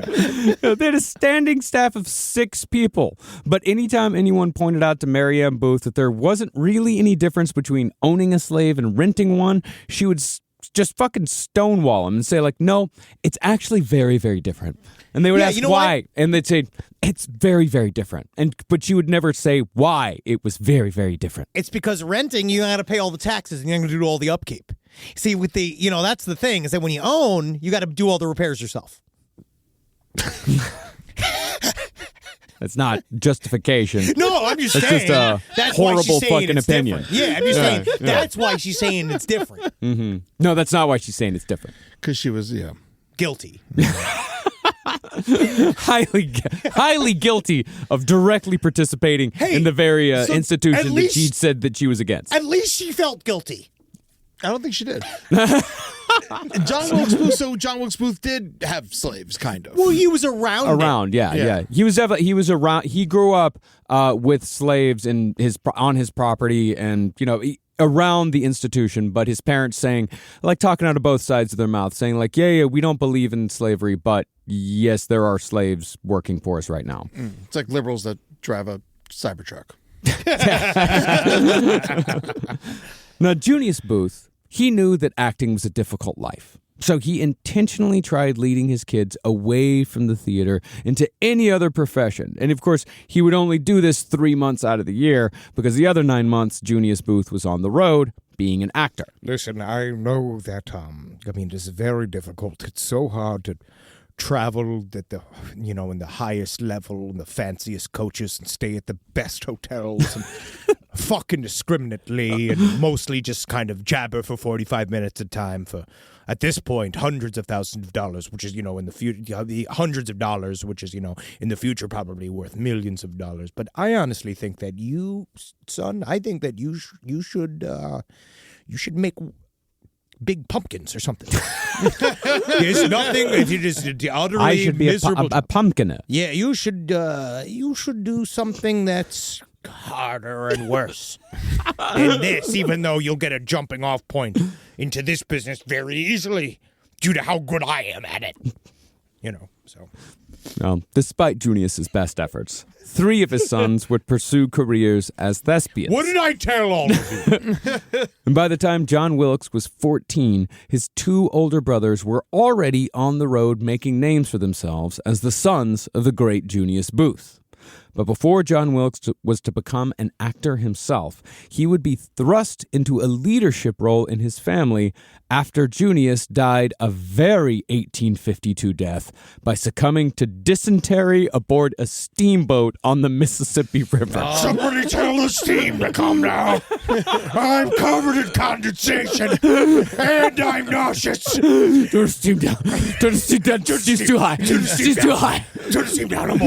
They had a standing staff of 6 people. But anytime anyone pointed out to Marianne Booth that there wasn't really any difference between owning a slave and renting one, she would just fucking stonewall him and say like, no, it's actually very, very different. And they would ask why, and they'd say it's very, very different. But she would never say why it was very, very different. It's because renting, you got to pay all the taxes and you're going to do all the upkeep. See, with the, that's the thing is that when you own, you got to do all the repairs yourself. It's not justification. No, I'm just saying. It's just a horrible fucking opinion. Yeah, I'm just saying. That's why she's saying it's different. Mm-hmm. No, that's not why she's saying it's different. Because she was, guilty. highly guilty of directly participating in the very institution that she said that she was against. At least she felt guilty. I don't think she did. John Wilkes Booth did have slaves, kind of. Well, he was around. Yeah. He was around. He grew up with slaves on his property, and around the institution. But his parents talking out of both sides of their mouth, saying like, yeah, we don't believe in slavery, but yes, there are slaves working for us right now. It's like liberals that drive a Cybertruck. Now, Junius Booth, he knew that acting was a difficult life. So he intentionally tried leading his kids away from the theater into any other profession. And of course, he would only do this 3 months out of the year because the other 9 months, Junius Booth was on the road being an actor. Listen, I know that, it is very difficult. It's so hard to travel at the, in the highest level, in the fanciest coaches, and stay at the best hotels and fuck indiscriminately and mostly just kind of jabber for 45 minutes at a time for, at this point, hundreds of thousands of dollars, which is, in the future, hundreds of dollars, which is, in the future probably worth millions of dollars. But I honestly think that you, son, I think that you should make big pumpkins or something. There's nothing if you just utterly I should be miserable. a pumpkiner. Yeah, you should do something that's harder and worse than this, even though you'll get a jumping off point into this business very easily. due to how good I am at it. So. Well, despite Junius's best efforts, 3 of his sons would pursue careers as thespians. What did I tell all of you? And by the time John Wilkes was 14, his 2 older brothers were already on the road making names for themselves as the sons of the great Junius Booth. But before John Wilkes was to become an actor himself, he would be thrust into a leadership role in his family after Junius died a very 1852 death by succumbing to dysentery aboard a steamboat on the Mississippi River. Somebody tell the steam to come down. I'm covered in condensation, and I'm nauseous. Turn the steam down. Turn the steam down. Steam's too high. Steam's too high. Turn the steam down. I'm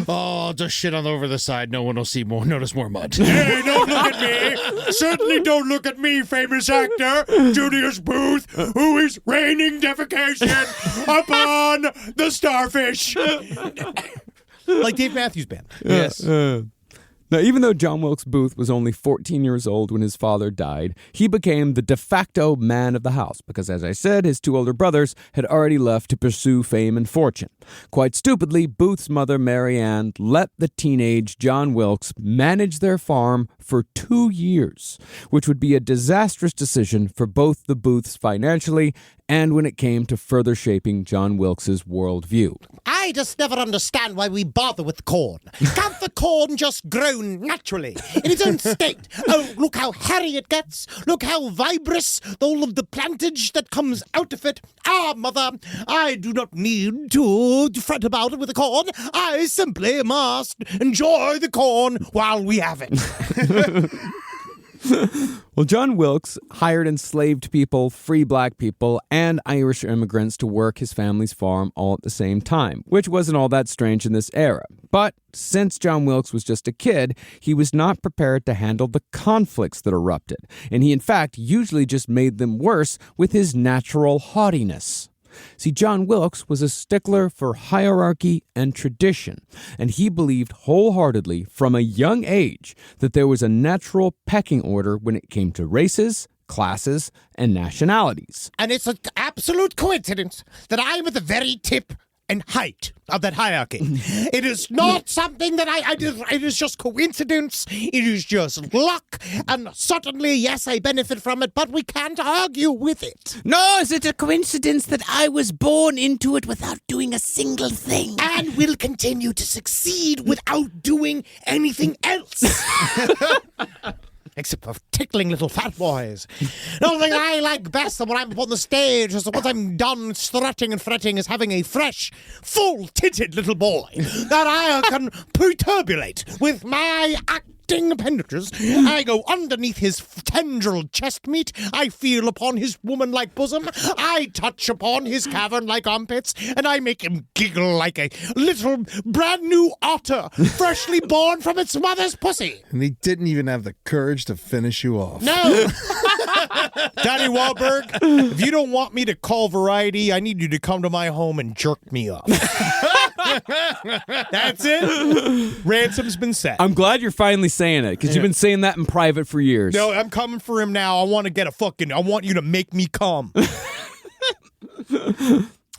all Oh, just shit on over the side. No one will notice more mud. Hey, don't look at me. Certainly don't look at me, famous actor, Junius Booth, who is raining defecation upon the starfish. Like Dave Matthews Band. Yes. Now, even though John Wilkes Booth was only 14 years old when his father died, he became the de facto man of the house because, as I said, his 2 older brothers had already left to pursue fame and fortune. Quite stupidly, Booth's mother, Mary Ann, let the teenage John Wilkes manage their farm for 2 years, which would be a disastrous decision for both the Booths financially and when it came to further shaping John Wilkes's worldview. I just never understand why we bother with corn. Can't the corn just grow naturally in its own state? Oh, look how hairy it gets. Look how vibrous all of the plantage that comes out of it. Ah, mother, I do not need to fret about it with the corn. I simply must enjoy the corn while we have it. Well, John Wilkes hired enslaved people, free black people, and Irish immigrants to work his family's farm all at the same time, which wasn't all that strange in this era. But since John Wilkes was just a kid, he was not prepared to handle the conflicts that erupted, and he in fact usually just made them worse with his natural haughtiness. See, John Wilkes was a stickler for hierarchy and tradition, and he believed wholeheartedly from a young age that there was a natural pecking order when it came to races, classes, and nationalities. And it's an absolute coincidence that I'm at the very tip and height of that hierarchy. It is not something that I did. It is just coincidence. It is just luck. And certainly, yes, I benefit from it, but we can't argue with it. Nor is it a coincidence that I was born into it without doing a single thing. And will continue to succeed without doing anything else. Except for tickling little fat boys. The only thing I like best when I'm up on the stage is once I'm done strutting and fretting is having a fresh, full-titted little boy that I can perturbulate with my acting appendages. I go underneath his tendril chest meat. I feel upon his woman-like bosom. I touch upon his cavern-like armpits, and I make him giggle like a little brand-new otter freshly born from its mother's pussy. And he didn't even have the courage to finish you off. No! Danny Wahlberg, if you don't want me to call Variety, I need you to come to my home and jerk me off. That's it. Ransom's been set. I'm glad you're finally saying it, because you've been saying that in private for years. No, I'm coming for him now. I want you to make me come.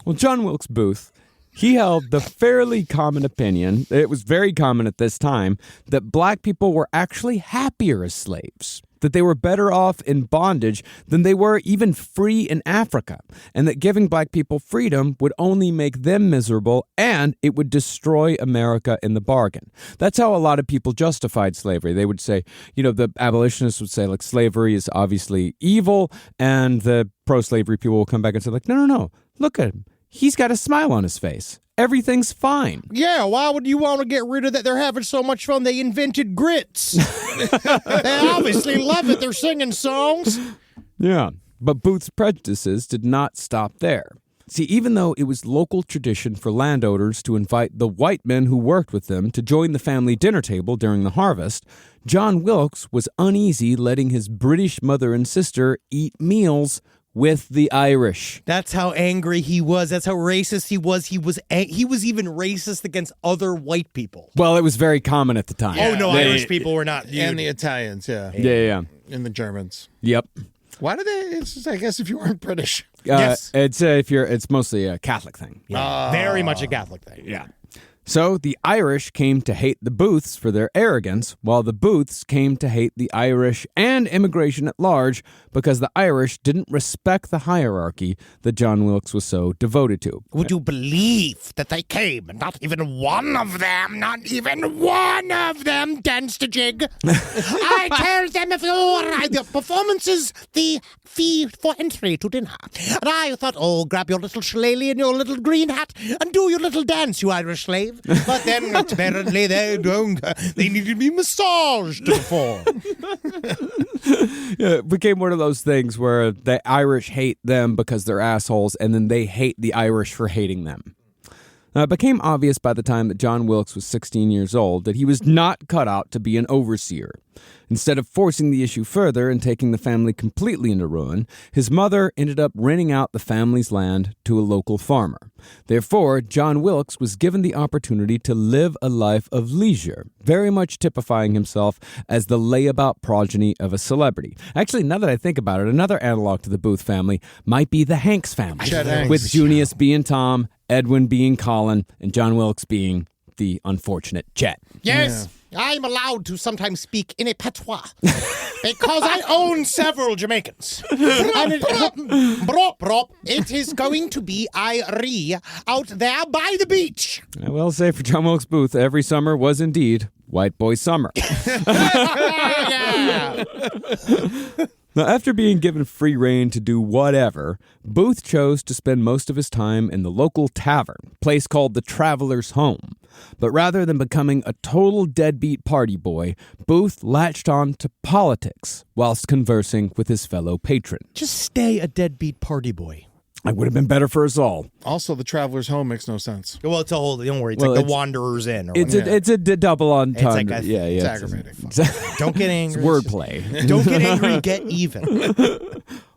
Well, John Wilkes Booth, he held the fairly common opinion, it was very common at this time, that black people were actually happier as slaves, that they were better off in bondage than they were even free in Africa, and that giving black people freedom would only make them miserable and it would destroy America in the bargain. That's how a lot of people justified slavery. They would say, the abolitionists would say, slavery is obviously evil, and the pro-slavery people will come back and say, no, look at him. He's got a smile on his face. Everything's fine. Yeah, why would you want to get rid of that? They're having so much fun. They invented grits. They obviously love it. They're singing songs. Yeah, but Booth's prejudices did not stop there. See, even though it was local tradition for landowners to invite the white men who worked with them to join the family dinner table during the harvest, John Wilkes was uneasy letting his British mother and sister eat meals with the Irish. That's how angry he was. That's how racist he was. He was even racist against other white people. Well, it was very common at the time. Yeah. Oh, no, Irish people were not. And the Italians, yeah. Yeah. And the Germans. Yep. Why do they? It's just, I guess if you weren't British. Yes. It's mostly a Catholic thing. Very much a Catholic thing. Yeah. So the Irish came to hate the Booths for their arrogance, while the Booths came to hate the Irish and immigration at large because the Irish didn't respect the hierarchy that John Wilkes was so devoted to. Would you believe that they came and not even one of them danced a jig? I tell them if your performance is the fee for entry to dinner. And I thought, oh, grab your little shillelagh and your little green hat and do your little dance, you Irish slave. But then apparently they don't. They need to be massaged to perform. Yeah, it became one of those things where the Irish hate them because they're assholes, and then they hate the Irish for hating them. Now, it became obvious by the time that John Wilkes was 16 years old that he was not cut out to be an overseer. Instead of forcing the issue further and taking the family completely into ruin, his mother ended up renting out the family's land to a local farmer. Therefore, John Wilkes was given the opportunity to live a life of leisure, very much typifying himself as the layabout progeny of a celebrity. Actually, now that I think about it, another analog to the Booth family might be the Hanks family, with Junius being Tom, Edwin being Colin, and John Wilkes being the unfortunate Chet. Yes. Yeah. I'm allowed to sometimes speak in a patois because I own several Jamaicans. And it is going to be Irie out there by the beach. I will say for John Wilkes Booth, every summer was indeed white boy summer. Yeah. Now, after being given free rein to do whatever, Booth chose to spend most of his time in the local tavern, a place called the Traveler's Home. But rather than becoming a total deadbeat party boy, Booth latched on to politics whilst conversing with his fellow patrons. Just stay a deadbeat party boy. It would have been better for us all. Also, the Traveler's Home makes no sense. Well, it's a whole, don't worry, it's like the Wanderer's Inn. Or it's a double entendre. It's it's aggravating. Don't get angry. It's wordplay. Don't get angry, get even.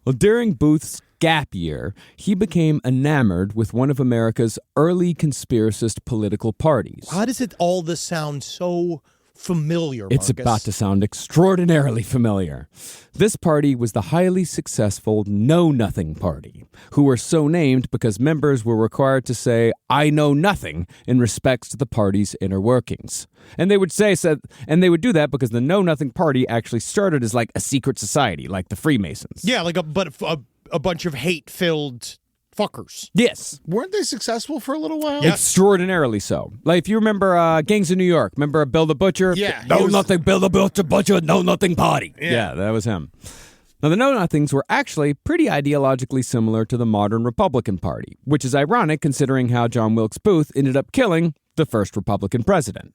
Well, during Booth's gap year, he became enamored with one of America's early conspiracist political parties. Why does all this sound so familiar, Marcus? It's about to sound extraordinarily familiar. This party was the highly successful Know Nothing Party, who were so named because members were required to say, "I know nothing," in respects to the party's inner workings. And they would they would do that because the Know Nothing Party actually started as like a secret society, like the Freemasons. Yeah, like a bunch of hate-filled fuckers. Yes. Weren't they successful for a little while? Yep. Extraordinarily so. Like, if you remember Gangs of New York, remember Bill the Butcher? Yeah. Nothing, Bill the Butcher, Know Nothing Party. Yeah, that was him. Now, the Know Nothings were actually pretty ideologically similar to the modern Republican Party, which is ironic considering how John Wilkes Booth ended up killing the first Republican president.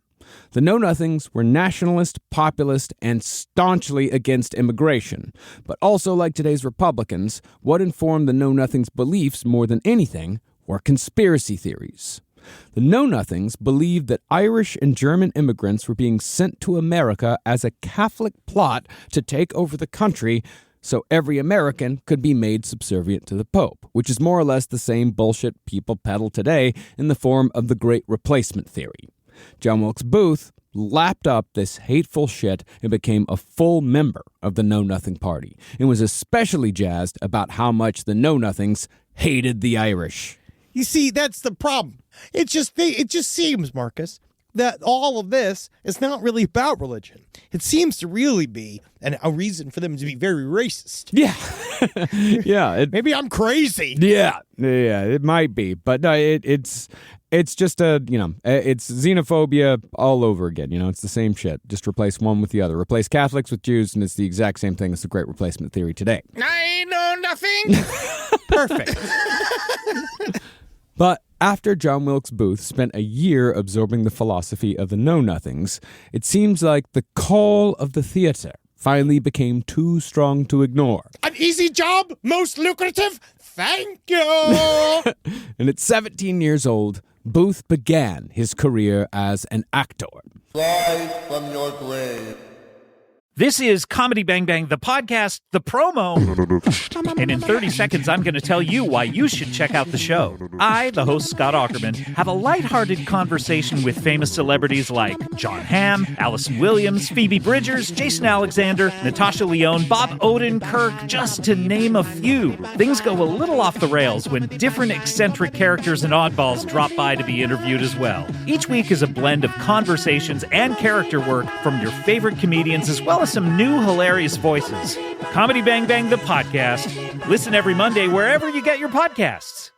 The Know Nothings were nationalist, populist, and staunchly against immigration. But also, like today's Republicans, what informed the Know Nothings' beliefs more than anything were conspiracy theories. The Know Nothings believed that Irish and German immigrants were being sent to America as a Catholic plot to take over the country so every American could be made subservient to the Pope, which is more or less the same bullshit people peddle today in the form of the Great Replacement theory. John Wilkes Booth lapped up this hateful shit and became a full member of the Know Nothing Party, and was especially jazzed about how much the Know Nothings hated the Irish. You see, that's the problem. It just seems, Marcus, that all of this is not really about religion. It seems to really be a reason for them to be very racist. Yeah. Yeah. Maybe I'm crazy. Yeah, it might be. But no, it's just it's xenophobia all over again. It's the same shit. Just replace one with the other. Replace Catholics with Jews, and it's the exact same thing as the Great Replacement theory today. I know nothing. Perfect. But after John Wilkes Booth spent a year absorbing the philosophy of the Know Nothings, it seems like the call of the theater finally became too strong to ignore. An easy job, most lucrative. Thank you. And at 17 years old, Booth began his career as an actor. Rise from your grave. This is Comedy Bang Bang, the podcast, the promo. And in 30 seconds, I'm going to tell you why you should check out the show. I, the host Scott Aukerman, have a lighthearted conversation with famous celebrities like John Hamm, Allison Williams, Phoebe Bridgers, Jason Alexander, Natasha Lyonne, Bob Odenkirk, just to name a few. Things go a little off the rails when different eccentric characters and oddballs drop by to be interviewed as well. Each week is a blend of conversations and character work from your favorite comedians as well as some new hilarious voices. Comedy Bang Bang, the podcast. Listen every Monday wherever you get your podcasts.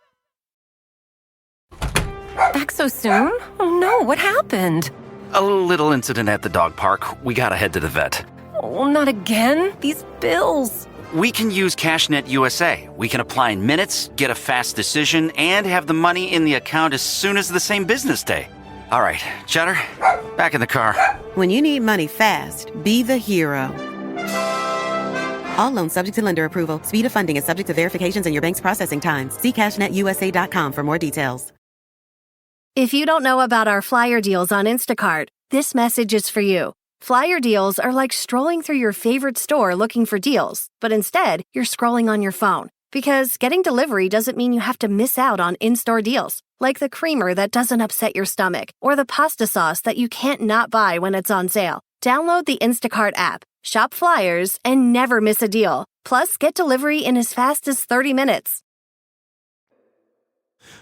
Back so soon? Oh no, what happened? A little incident at the dog park. We gotta head to the vet. Oh, not again. These bills. We can use CashNet USA. We can apply in minutes, get a fast decision, and have the money in the account as soon as the same business day. All right, Cheddar, back in the car. When you need money fast, be the hero. All loans subject to lender approval. Speed of funding is subject to verifications and your bank's processing times. See CashNetUSA.com for more details. If you don't know about our flyer deals on Instacart, this message is for you. Flyer deals are like strolling through your favorite store looking for deals, but instead, you're scrolling on your phone. Because getting delivery doesn't mean you have to miss out on in-store deals, like the creamer that doesn't upset your stomach, or the pasta sauce that you can't not buy when it's on sale. Download the Instacart app, shop flyers, and never miss a deal. Plus, get delivery in as fast as 30 minutes.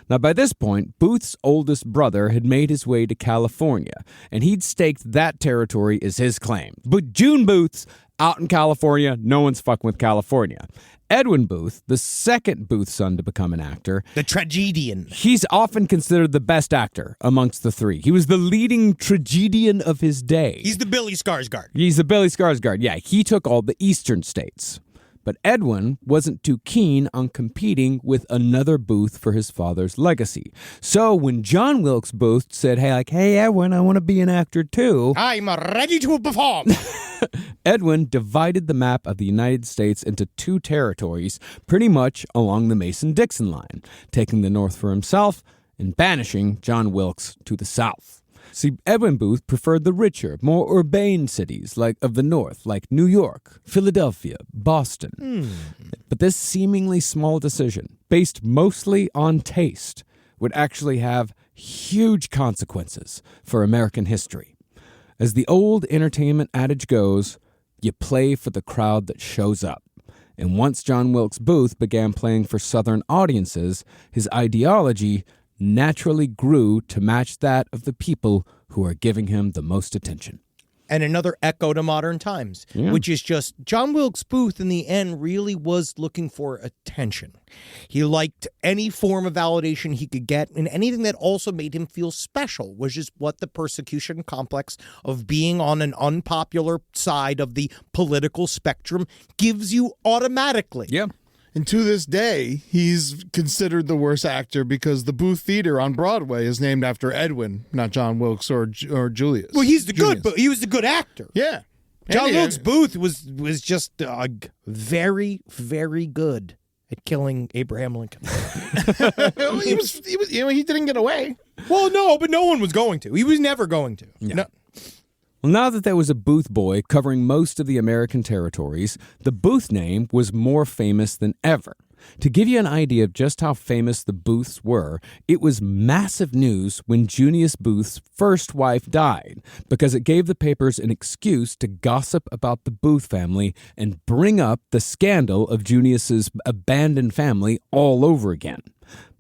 Now, by this point, Booth's oldest brother had made his way to California, and he'd staked that territory as his claim. But June Booth's out in California, no one's fucking with California. Edwin Booth, the second Booth son to become an actor. The tragedian. He's often considered the best actor amongst the three. He was the leading tragedian of his day. He's the Billy Skarsgård. Yeah, he took all the eastern states. But Edwin wasn't too keen on competing with another Booth for his father's legacy. So when John Wilkes Booth said, hey, Edwin, I want to be an actor too. I'm ready to perform. Edwin divided the map of the United States into two territories, pretty much along the Mason-Dixon line, taking the North for himself and banishing John Wilkes to the South. See, Edwin Booth preferred the richer, more urbane cities of the North, like New York, Philadelphia, Boston. But this seemingly small decision, based mostly on taste, would actually have huge consequences for American history. As the old entertainment adage goes, you play for the crowd that shows up. And once John Wilkes Booth began playing for Southern audiences, his ideology naturally grew to match that of the people who are giving him the most attention. And another echo to modern times, which is just John Wilkes Booth in the end really was looking for attention. He liked any form of validation he could get, and anything that also made him feel special, which is what the persecution complex of being on an unpopular side of the political spectrum gives you automatically. Yeah. And to this day, he's considered the worst actor because the Booth Theater on Broadway is named after Edwin, not John Wilkes or Julius. Well, he was the good actor. Yeah. John Wilkes Booth was just very, very good at killing Abraham Lincoln. he didn't get away. Well, no, but no one was going to. He was never going to. Yeah. No. Well, now that there was a Booth boy covering most of the American territories, the Booth name was more famous than ever. To give you an idea of just how famous the Booths were, it was massive news when Junius Booth's first wife died, because it gave the papers an excuse to gossip about the Booth family and bring up the scandal of Junius's abandoned family all over again.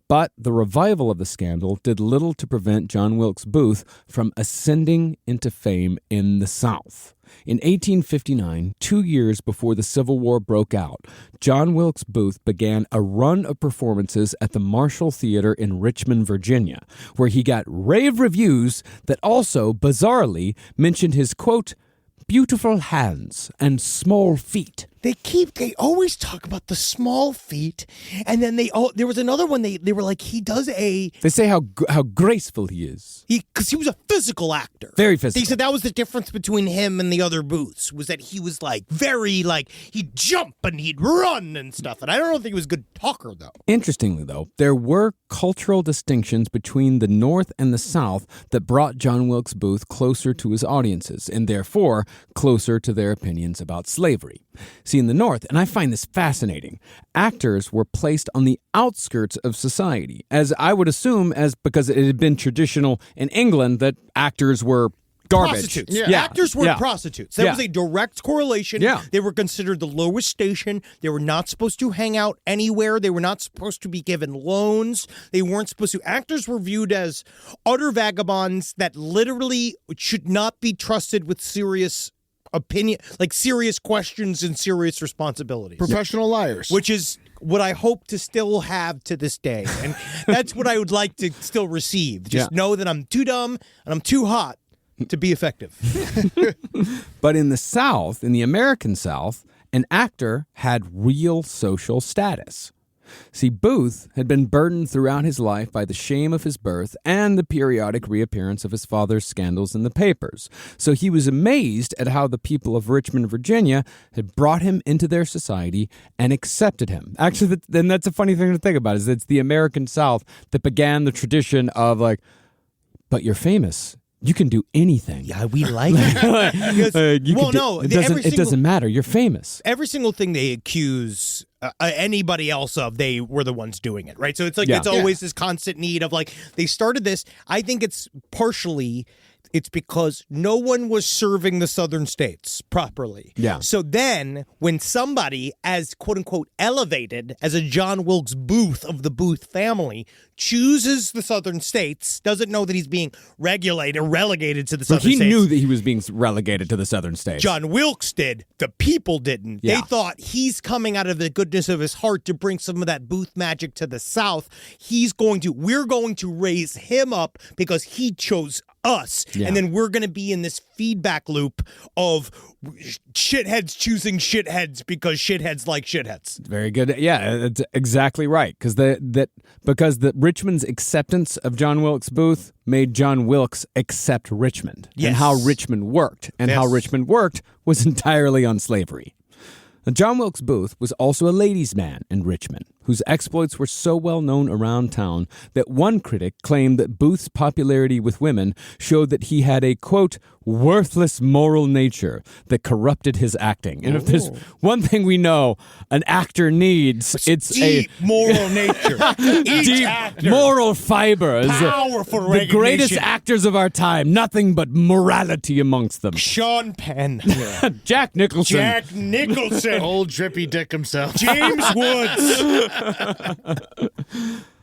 But the revival of the scandal did little to prevent John Wilkes Booth from ascending into fame in the South. In 1859, 2 years before the Civil War broke out, John Wilkes Booth began a run of performances at the Marshall Theater in Richmond, Virginia, where he got rave reviews that also, bizarrely, mentioned his, quote, beautiful hands and small feet. They always talk about the small feet, and then there was another one. They were like, he does a. They say how graceful he is. Because he was a physical actor. Very physical. They said that was the difference between him and the other Booths, was that he was like very like he'd jump and he'd run and stuff. And I don't think he was a good talker though. Interestingly, though, there were cultural distinctions between the North and the South that brought John Wilkes Booth closer to his audiences, and therefore closer to their opinions about slavery. See, in the North, and I find this fascinating, actors were placed on the outskirts of society, as I would assume because it had been traditional in England that actors were garbage. Prostitutes. Yeah. Actors were prostitutes. That was a direct correlation. Yeah. They were considered the lowest station. They were not supposed to hang out anywhere. They were not supposed to be given loans. They weren't supposed to. Actors were viewed as utter vagabonds that literally should not be trusted with serious opinion, like serious questions and serious responsibilities. Professional liars. Which is what I hope to still have to this day. And that's what I would like to still receive. Just know that I'm too dumb and I'm too hot to be effective. But in the South, in the American South, an actor had real social status. See, Booth had been burdened throughout his life by the shame of his birth and the periodic reappearance of his father's scandals in the papers. So he was amazed at how the people of Richmond, Virginia had brought him into their society and accepted him. Actually, then that's a funny thing to think about, is it's the American South that began the tradition of like, but you're famous. You can do anything. Yeah, we like it. It doesn't matter. You're famous. Every single thing they accuse anybody else of, they were the ones doing it, right? So it's like it's always this constant need of like, they started this. I think it's partially it's because no one was serving the southern states properly. Yeah. So then when somebody as quote unquote elevated as a John Wilkes Booth of the Booth family chooses the southern states, doesn't know that he's being relegated to the southern states. He knew that he was being relegated to the southern states. John Wilkes did. The people didn't. Yeah. They thought he's coming out of the goodness of his heart to bring some of that Booth magic to the South. We're going to raise him up because he chose us. Yeah. And then we're going to be in this feedback loop of shitheads choosing shitheads because shitheads like shitheads. Very good. Yeah, that's exactly right. Because Richmond's acceptance of John Wilkes Booth made John Wilkes accept Richmond and how Richmond worked. And how Richmond worked was entirely on slavery. Now, John Wilkes Booth was also a ladies' man in Richmond, whose exploits were so well known around town that one critic claimed that Booth's popularity with women showed that he had a, quote, worthless moral nature that corrupted his acting. And if there's one thing we know an actor needs, it's deep moral nature. Deep actor. Moral fibers. Powerful The greatest actors of our time, nothing but morality amongst them. Sean Penn. Jack Nicholson. Jack Nicholson. Old drippy dick himself. James Woods.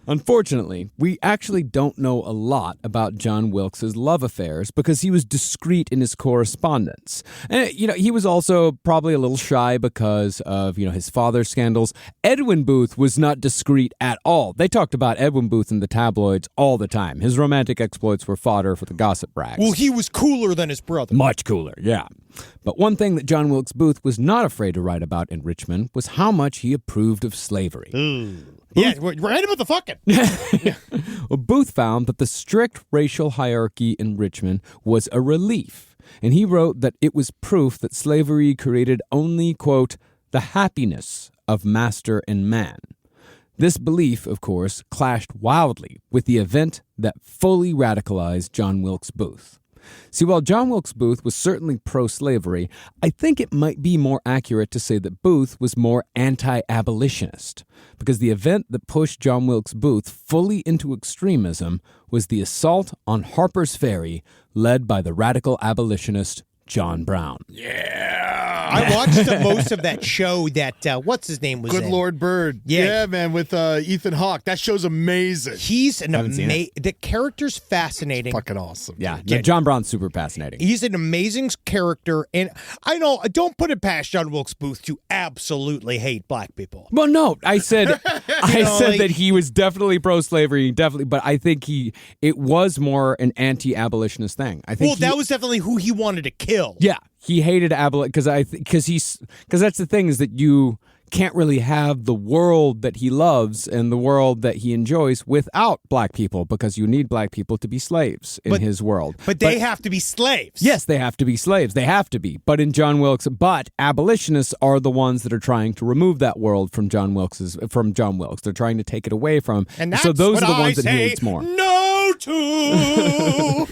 Unfortunately, we actually don't know a lot about John Wilkes' love affairs because he was discreet in his correspondence. And, he was also probably a little shy because of, his father's scandals. Edwin Booth was not discreet at all. They talked about Edwin Booth in the tabloids all the time. His romantic exploits were fodder for the gossip rags. Well, he was cooler than his brother. Much cooler, yeah. But one thing that John Wilkes Booth was not afraid to write about in Richmond was how much he approved of slavery. Yeah, right about the fucking. Well, Booth found that the strict racial hierarchy in Richmond was a relief, and he wrote that it was proof that slavery created only, quote, the happiness of master and man. This belief, of course, clashed wildly with the event that fully radicalized John Wilkes Booth. See, while John Wilkes Booth was certainly pro-slavery, I think it might be more accurate to say that Booth was more anti-abolitionist, because the event that pushed John Wilkes Booth fully into extremism was the assault on Harper's Ferry, led by the radical abolitionist John Brown. I watched most of that show that, what's his name was Good in. Lord Bird. Yeah, man, with Ethan Hawke. That show's amazing. He's the character's fascinating. Fucking awesome. Yeah, John Brown's super fascinating. He's an amazing character, and I don't put it past John Wilkes Booth to absolutely hate black people. Well, no, I said that he was definitely pro-slavery, but I think it was more an anti-abolitionist thing. I think that was definitely who he wanted to kill. kill. Yeah, he hated abolition because that's the thing is that you can't really have the world that he loves and the world that he enjoys without black people, because you need black people to be slaves in his world. But they have to be slaves. Yes, they have to be slaves. They have to be. But abolitionists are the ones that are trying to remove that world from John Wilkes. They're trying to take it away from him. And that's so those what are the ones I that he say hates more. No to.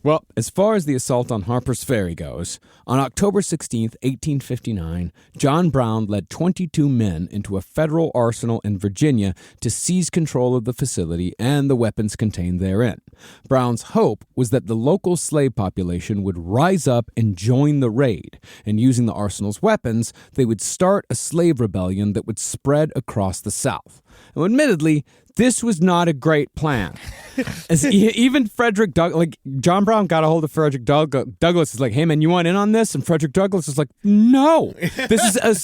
Well, as far as the assault on Harper's Ferry goes, on October 16th, 1859, John Brown led 22 men into a federal arsenal in Virginia to seize control of the facility and the weapons contained therein. Brown's hope was that the local slave population would rise up and join the raid, and using the arsenal's weapons, they would start a slave rebellion that would spread across the South. Now, admittedly, this was not a great plan. As even Frederick Douglass, like John Brown got a hold of Frederick Douglass is like, hey man, you want in on this? And Frederick Douglass is like, no.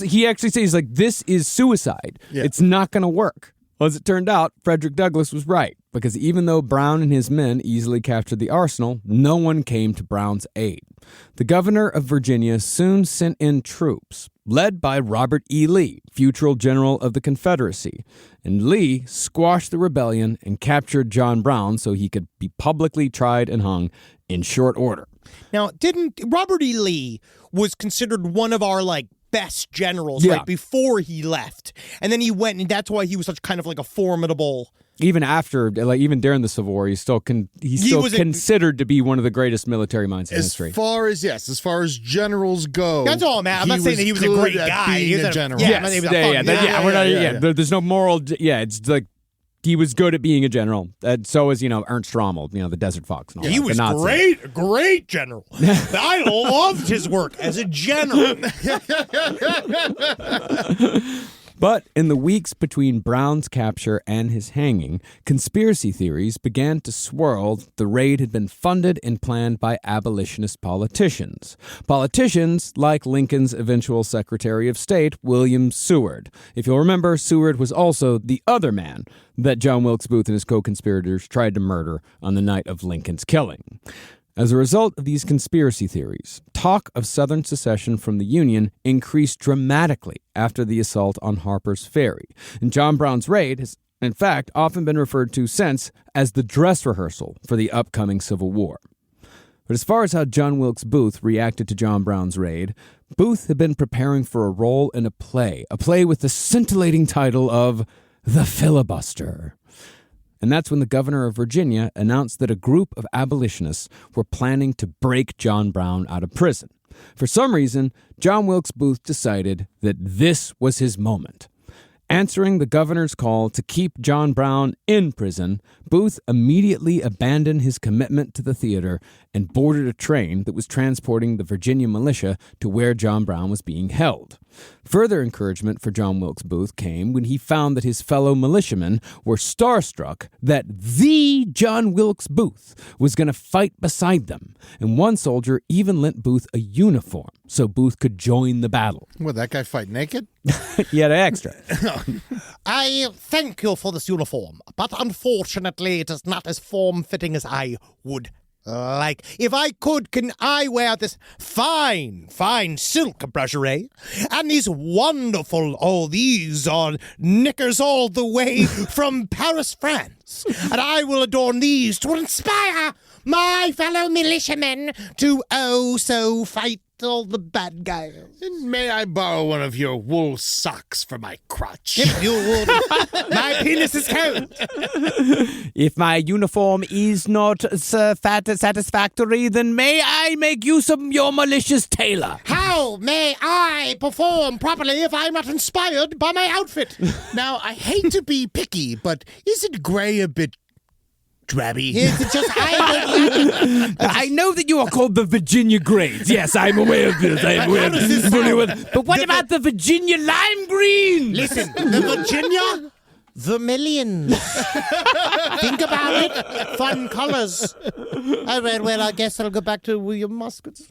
He actually says, like, this is suicide. Yeah. It's not going to work. Well, as it turned out, Frederick Douglass was right, because even though Brown and his men easily captured the arsenal, no one came to Brown's aid. The governor of Virginia soon sent in troops, led by Robert E. Lee, future general of the Confederacy. And Lee squashed the rebellion and captured John Brown so he could be publicly tried and hung in short order. Now, didn't Robert E. Lee was considered one of our, best generals right before he left. And then he went, and that's why he was such kind of like a formidable... Even after, even during the Civil War, he's still considered to be one of the greatest military minds in history. As far as generals go, that's all, man. I'm not saying that he was a great guy. He was a general. There's no moral. Yeah, it's like he was good at being a general. So was Ernst Rommel, the Desert Fox. And all he was great general. I loved his work as a general. But in the weeks between Brown's capture and his hanging, conspiracy theories began to swirl. The raid had been funded and planned by abolitionist politicians. Politicians like Lincoln's eventual Secretary of State, William Seward. If you'll remember, Seward was also the other man that John Wilkes Booth and his co-conspirators tried to murder on the night of Lincoln's killing. As a result of these conspiracy theories, talk of Southern secession from the Union increased dramatically after the assault on Harper's Ferry. And John Brown's raid has, in fact, often been referred to since as the dress rehearsal for the upcoming Civil War. But as far as how John Wilkes Booth reacted to John Brown's raid, Booth had been preparing for a role in a play with the scintillating title of The Filibuster. And that's when the governor of Virginia announced that a group of abolitionists were planning to break John Brown out of prison. For some reason, John Wilkes Booth decided that this was his moment. Answering the governor's call to keep John Brown in prison, Booth immediately abandoned his commitment to the theater and boarded a train that was transporting the Virginia militia to where John Brown was being held. Further encouragement for John Wilkes Booth came when he found that his fellow militiamen were starstruck that the John Wilkes Booth was going to fight beside them, and one soldier even lent Booth a uniform so Booth could join the battle. Would that guy fight naked? He had an extra. I thank you for this uniform, but unfortunately it is not as form-fitting as I would like. If I could, can I wear this fine silk brochure and these wonderful, these are knickers all the way from Paris, France, and I will adorn these to inspire my fellow militiamen to so fight all the bad guys. And may I borrow one of your wool socks for my crotch? If you would. My penis is cold. If my uniform is not satisfactory, then may I make use of your malicious tailor? How may I perform properly if I'm not inspired by my outfit? Now, I hate to be picky, but isn't gray a bit drabby? It's just I know that you are called the Virginia Greys. Yes, I'm aware of this. But what about the Virginia Lime Green? Listen, the Virginia Vermilion. Think about it. Fun colors. Well, I guess I'll go back to William Muscat's.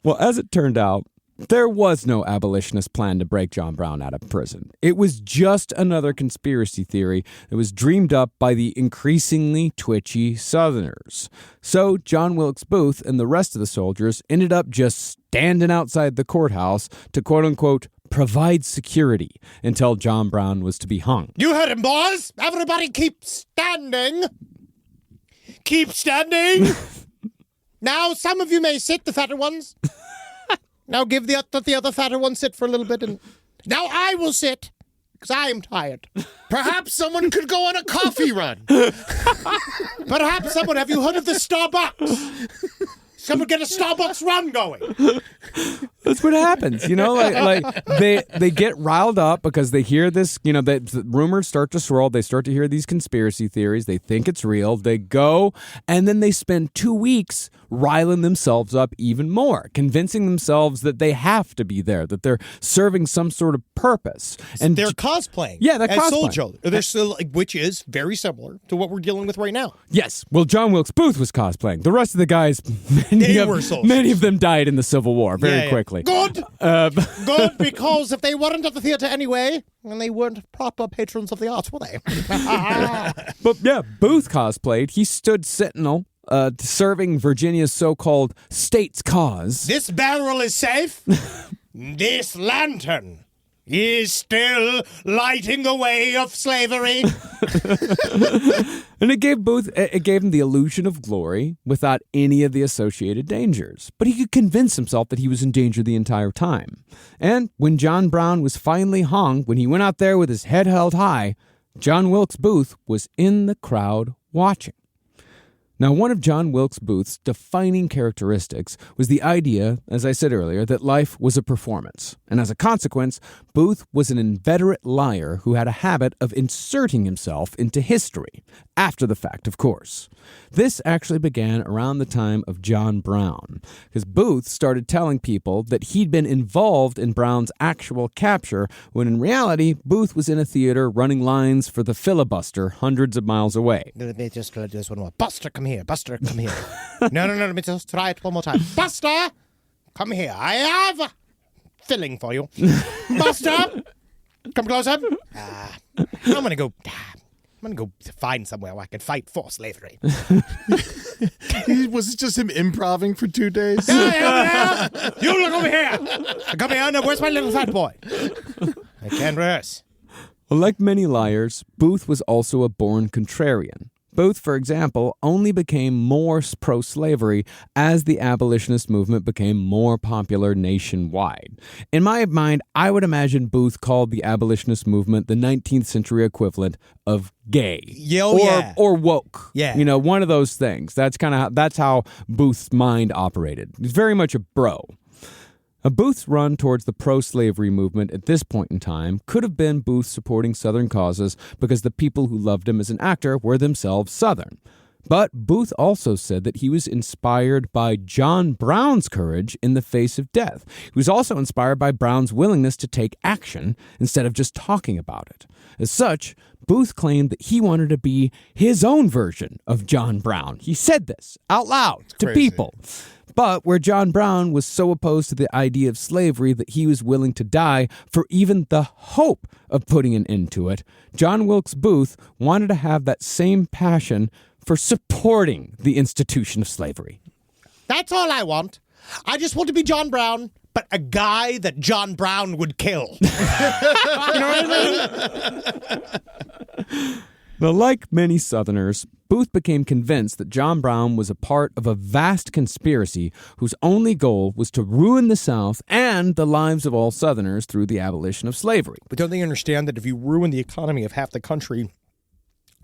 Well, as it turned out, There was no abolitionist plan to break John Brown out of prison. It was just another conspiracy theory that was dreamed up by the increasingly twitchy Southerners. So John Wilkes Booth and the rest of the soldiers ended up just standing outside the courthouse to quote-unquote provide security until John Brown was to be hung. You heard him, boys! Everybody keep standing! Keep standing! Now, some of you may sit, the fatter ones. Now give the other fatter one sit for a little bit. And now I will sit, because I am tired. Perhaps someone could go on a coffee run. Perhaps someone, have you heard of the Starbucks? Someone get a Starbucks run going. That's what happens, like they get riled up because they hear this, the rumors start to swirl. They start to hear these conspiracy theories. They think it's real. They go, and then they spend 2 weeks riling themselves up even more, convincing themselves that they have to be there, that they're serving some sort of purpose. And they're cosplaying. Yeah, they're cosplaying. Soldier. They're still, which is very similar to what we're dealing with right now. Yes. Well, John Wilkes Booth was cosplaying. The rest of the guys, many of them died in the Civil War very quickly. Good. Good, because if they weren't at the theater anyway, and they weren't proper patrons of the arts, were they? But yeah, Booth cosplayed. He stood sentinel, serving Virginia's so-called state's cause. This barrel is safe. This lantern is still lighting the way of slavery. And it gave him the illusion of glory without any of the associated dangers. But he could convince himself that he was in danger the entire time. And when John Brown was finally hung, when he went out there with his head held high, John Wilkes Booth was in the crowd watching. Now, one of John Wilkes Booth's defining characteristics was the idea, as I said earlier, that life was a performance. And as a consequence, Booth was an inveterate liar who had a habit of inserting himself into history, after the fact, of course. This actually began around the time of John Brown, because Booth started telling people that he'd been involved in Brown's actual capture, when in reality, Booth was in a theater running lines for the filibuster hundreds of miles away. Let me just do this one more. Buster, come here. Buster, come here. No, let me just try it one more time. Buster, come here. I have a filling for you. Buster, come closer. I'm gonna go find somewhere where I can fight for slavery. Was it just him improvising for 2 days? Yeah, you look over here. Come here. Now, where's my little fat boy? I can't rehearse. Well, like many liars, Booth was also a born contrarian. Booth, for example, only became more pro-slavery as the abolitionist movement became more popular nationwide. In my mind, I would imagine Booth called the abolitionist movement the 19th century equivalent of gay or woke. Yeah. One of those things. That's how Booth's mind operated. He's very much a bro. Booth's run towards the pro-slavery movement at this point in time could have been Booth supporting Southern causes because the people who loved him as an actor were themselves Southern. But Booth also said that he was inspired by John Brown's courage in the face of death. He was also inspired by Brown's willingness to take action instead of just talking about it. As such, Booth claimed that he wanted to be his own version of John Brown. He said this out loud to people. But where John Brown was so opposed to the idea of slavery that he was willing to die for even the hope of putting an end to it, John Wilkes Booth wanted to have that same passion for supporting the institution of slavery. That's all I want. I just want to be John Brown, but a guy that John Brown would kill. You know what I mean? Now, like many Southerners, Booth became convinced that John Brown was a part of a vast conspiracy whose only goal was to ruin the South and the lives of all Southerners through the abolition of slavery. But don't they understand that if you ruin the economy of half the country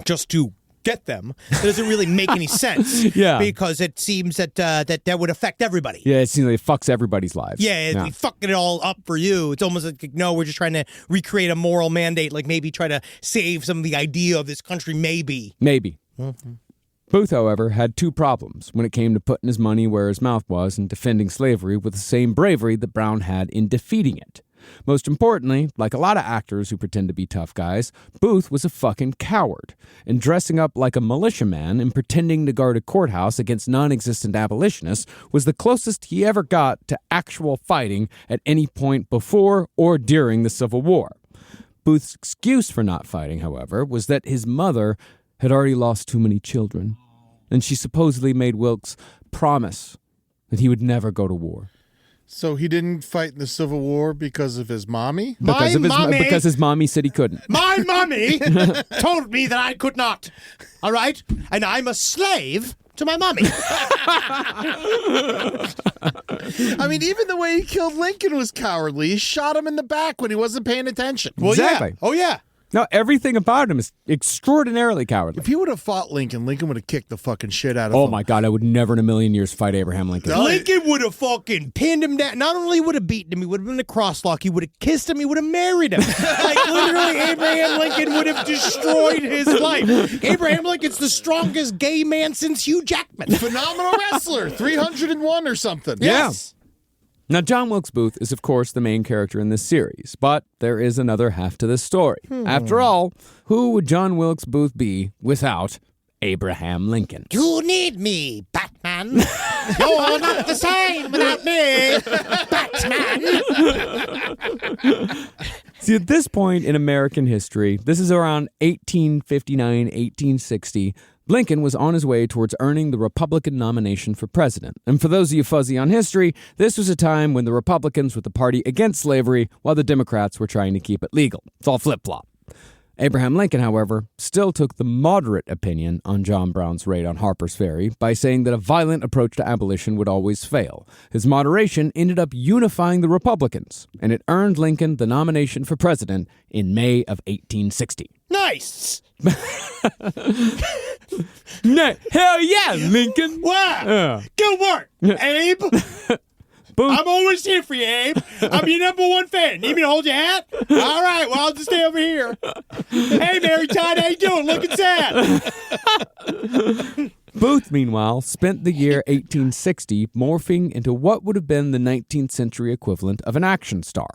just to get them, that doesn't really make any sense? Yeah. Because it seems that that would affect everybody. Yeah, it seems like it fucks everybody's lives. Yeah, we fucking it all up for you. It's almost like, no, we're just trying to recreate a moral mandate, like maybe try to save some of the idea of this country, maybe. Mm-hmm. Booth, however, had two problems when it came to putting his money where his mouth was and defending slavery with the same bravery that Brown had in defeating it. Most importantly, like a lot of actors who pretend to be tough guys, Booth was a fucking coward. And dressing up like a militiaman and pretending to guard a courthouse against non-existent abolitionists was the closest he ever got to actual fighting at any point before or during the Civil War. Booth's excuse for not fighting, however, was that his mother had already lost too many children, and she supposedly made Wilkes promise that he would never go to war. So he didn't fight in the Civil War because of his mommy? Because his mommy said he couldn't. My mommy told me that I could not. All right? And I'm a slave to my mommy. I mean, even the way he killed Lincoln was cowardly. He shot him in the back when he wasn't paying attention. Well, Exactly. yeah. Oh, yeah. No, everything about him is extraordinarily cowardly. If he would have fought Lincoln, Lincoln would have kicked the fucking shit out of him. Oh my God, I would never in a million years fight Abraham Lincoln. Lincoln would have fucking pinned him down. Not only would have beaten him, he would have been a crosslock. He would have kissed him. He would have married him. Like, literally, Abraham Lincoln would have destroyed his life. Abraham Lincoln's the strongest gay man since Hugh Jackman. Phenomenal wrestler. 301 or something. Yes. Now, John Wilkes Booth is, of course, the main character in this series, but there is another half to this story. After all, who would John Wilkes Booth be without Abraham Lincoln? You need me, Batman. You're not the same without me, Batman. See, at this point in American history, this is around 1859, 1860, Lincoln was on his way towards earning the Republican nomination for president. And for those of you fuzzy on history, this was a time when the Republicans were the party against slavery while the Democrats were trying to keep it legal. It's all flip-flop. Abraham Lincoln, however, still took the moderate opinion on John Brown's raid on Harper's Ferry by saying that a violent approach to abolition would always fail. His moderation ended up unifying the Republicans, and it earned Lincoln the nomination for president in May of 1860. Nice. Hell yeah, Lincoln. Wow. Good work, Abe. I'm always here for you, Abe. I'm your number one fan. Need me to hold your hat? All right, well, I'll just stay over here. Hey, Mary Todd, how you doing? Looking sad. Booth, meanwhile, spent the year 1860 morphing into what would have been the 19th century equivalent of an action star.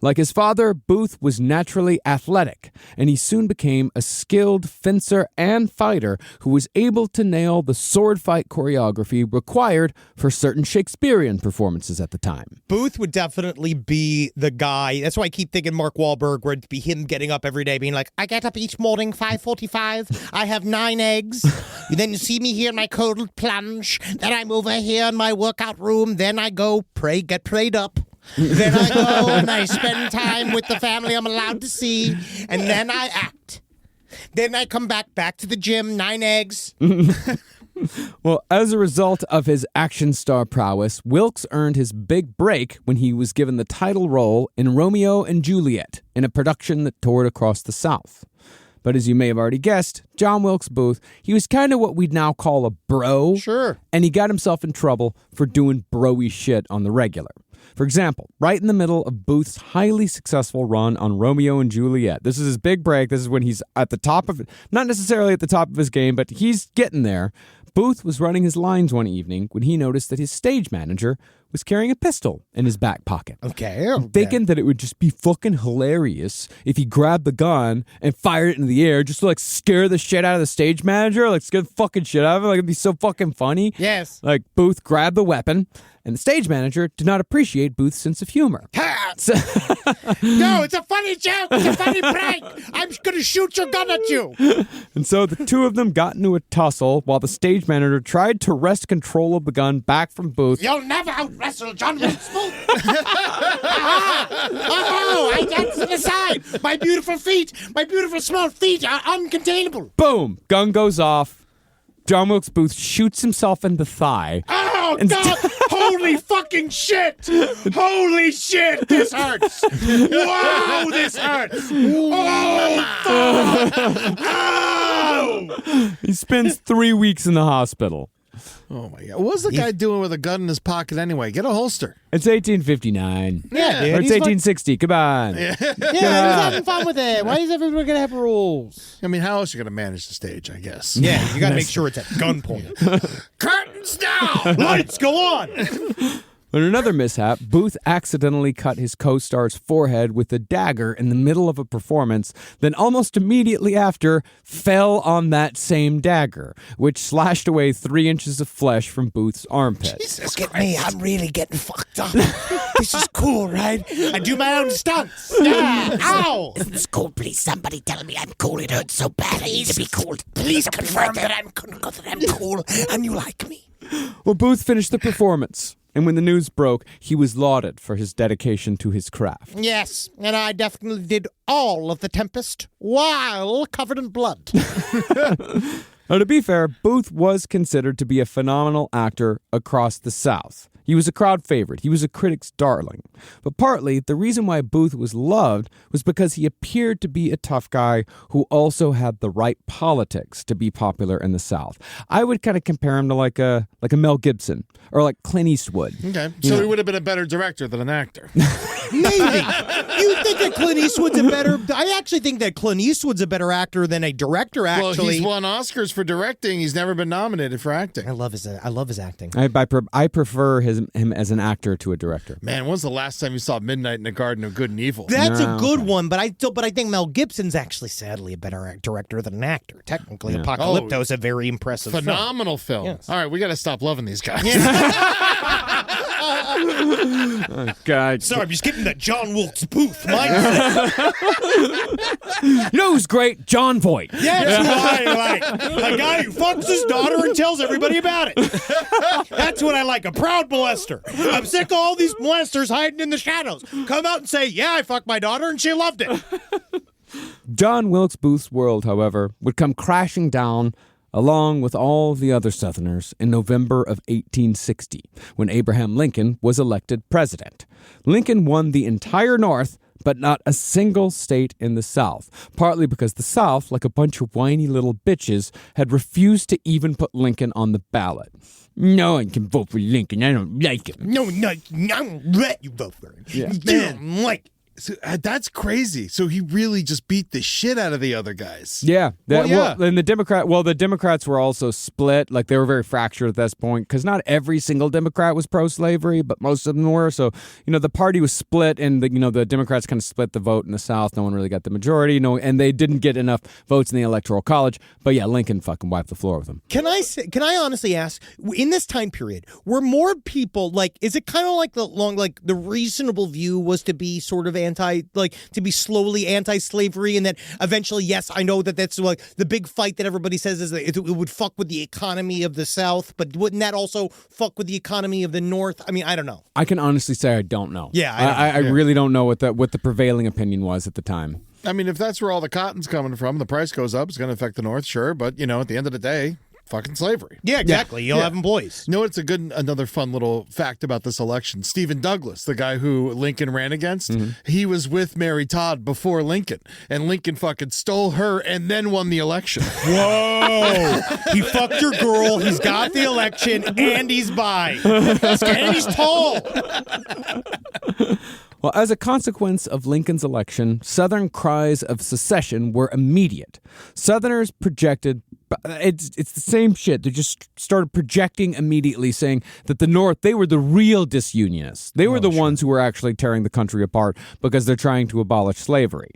Like his father, Booth was naturally athletic, and he soon became a skilled fencer and fighter who was able to nail the sword fight choreography required for certain Shakespearean performances at the time. Booth would definitely be the guy. That's why I keep thinking Mark Wahlberg, where it'd be him getting up every day being like, I get up each morning, 5:45. I have 9 eggs. Then you see me here in my cold plunge. Then I'm over here in my workout room. Then I go get prayed up. Then I go and I spend time with the family I'm allowed to see, and then I act. Then I come back to the gym, 9 eggs. Well, as a result of his action star prowess, Wilkes earned his big break when he was given the title role in Romeo and Juliet in a production that toured across the South. But as you may have already guessed, John Wilkes Booth, he was kind of what we'd now call a bro. Sure. And he got himself in trouble for doing bro-y shit on the regular. For example, right in the middle of Booth's highly successful run on Romeo and Juliet, this is his big break. This is when he's at the top of it, not necessarily at the top of his game, but he's getting there. Booth was running his lines one evening when he noticed that his stage manager was carrying a pistol in his back pocket. Okay. Thinking that it would just be fucking hilarious if he grabbed the gun and fired it into the air just to like scare the shit out of the stage manager, like scare the fucking shit out of him. Like it'd be so fucking funny. Yes. Like Booth grabbed the weapon, and the stage manager did not appreciate Booth's sense of humor. No, it's a funny joke. It's a funny prank. I'm going to shoot your gun at you. And so the two of them got into a tussle while the stage manager tried to wrest control of the gun back from Booth. You'll never out-wrestle John Wilkes Booth. I dance to the side. My beautiful small feet are uncontainable. Boom! Gun goes off. John Wilkes Booth shoots himself in the thigh. Oh, God! Holy fucking shit! Holy shit! This hurts! Wow, this hurts! Oh, fuck! Ow! He spends 3 weeks in the hospital. Oh, my God. What was the guy doing with a gun in his pocket anyway? Get a holster. It's 1859. Yeah, or it's 1860. Come on. Yeah, he's having fun with it. Why is everybody going to have rules? I mean, how else are you going to manage the stage, I guess? Yeah, you got to make sure it's at gunpoint. Curtains down! Lights go on! In another mishap, Booth accidentally cut his co-star's forehead with a dagger in the middle of a performance, then almost immediately after fell on that same dagger, which slashed away 3 inches of flesh from Booth's armpit. Look at me, I'm really getting fucked up. This is cool, right? I do my own stunts. Yeah, ow! Isn't this cool? Please, somebody tell me I'm cool. It hurts so bad. I need to be cool. Please confirm that I'm cool and you like me. Well, Booth finished the performance, and when the news broke, he was lauded for his dedication to his craft. Yes, and I definitely did all of the Tempest while covered in blood. Now, to be fair, Booth was considered to be a phenomenal actor across the South. He was a crowd favorite. He was a critic's darling. But partly, the reason why Booth was loved was because he appeared to be a tough guy who also had the right politics to be popular in the South. I would kind of compare him to like a Mel Gibson or like Clint Eastwood. Okay, so he would have been a better director than an actor. Maybe. You think that Clint Eastwood's a better... I actually think that Clint Eastwood's a better actor than a director, actually. Well, he's won Oscars for directing. He's never been nominated for acting. I love his acting. I prefer him as an actor to a director. Man, when's the last time you saw Midnight in the Garden of Good and Evil? That's a good one, but I think Mel Gibson's actually, sadly, a better director than an actor. Technically, Apocalypto's a very impressive phenomenal film. Yes. All right, we got to stop loving these guys. Oh, God. Sorry, I'm just getting that John Wilkes Booth mindset. You know who's great? John Voight. That's who I like. A guy who fucks his daughter and tells everybody about it. That's what I like, a proud molester. I'm sick of all these molesters hiding in the shadows. Come out and say, yeah, I fucked my daughter and she loved it. John Wilkes Booth's world, however, would come crashing down along with all the other Southerners in November of 1860, when Abraham Lincoln was elected president. Lincoln won the entire North, but not a single state in the South, partly because the South, like a bunch of whiny little bitches, had refused to even put Lincoln on the ballot. No one can vote for Lincoln. I don't like him. No, I don't let you vote for him. Yeah. Man, like... So, that's crazy. So he really just beat the shit out of the other guys. Yeah. Yeah. And the Democrats were also split. Like, they were very fractured at this point because not every single Democrat was pro-slavery, but most of them were. So, the party was split, and the Democrats kind of split the vote in the South. No one really got the majority. And they didn't get enough votes in the Electoral College. But yeah, Lincoln fucking wiped the floor with them. Can I honestly ask, in this time period, were more people is it kind of like the reasonable view was to be sort of to be slowly anti-slavery, and that eventually, yes, I know that's like the big fight that everybody says is that it would fuck with the economy of the South, but wouldn't that also fuck with the economy of the North? I mean, I don't know. I can honestly say I don't know. Yeah, I really don't know what the prevailing opinion was at the time. I mean, if that's where all the cotton's coming from, the price goes up, it's going to affect the North, sure, but, at the end of the day, fucking slavery. Yeah, exactly. You'll have employees. You know what's another fun little fact about this election? Stephen Douglas, the guy who Lincoln ran against, he was with Mary Todd before Lincoln, and Lincoln fucking stole her and then won the election. Whoa! He fucked your girl, he's got the election, and he's bi. And he's tall. Well, as a consequence of Lincoln's election, Southern cries of secession were immediate. Southerners projected, it's the same shit. They just started projecting immediately, saying that the North, they were the real disunionists. They were the ones who were actually tearing the country apart because they're trying to abolish slavery.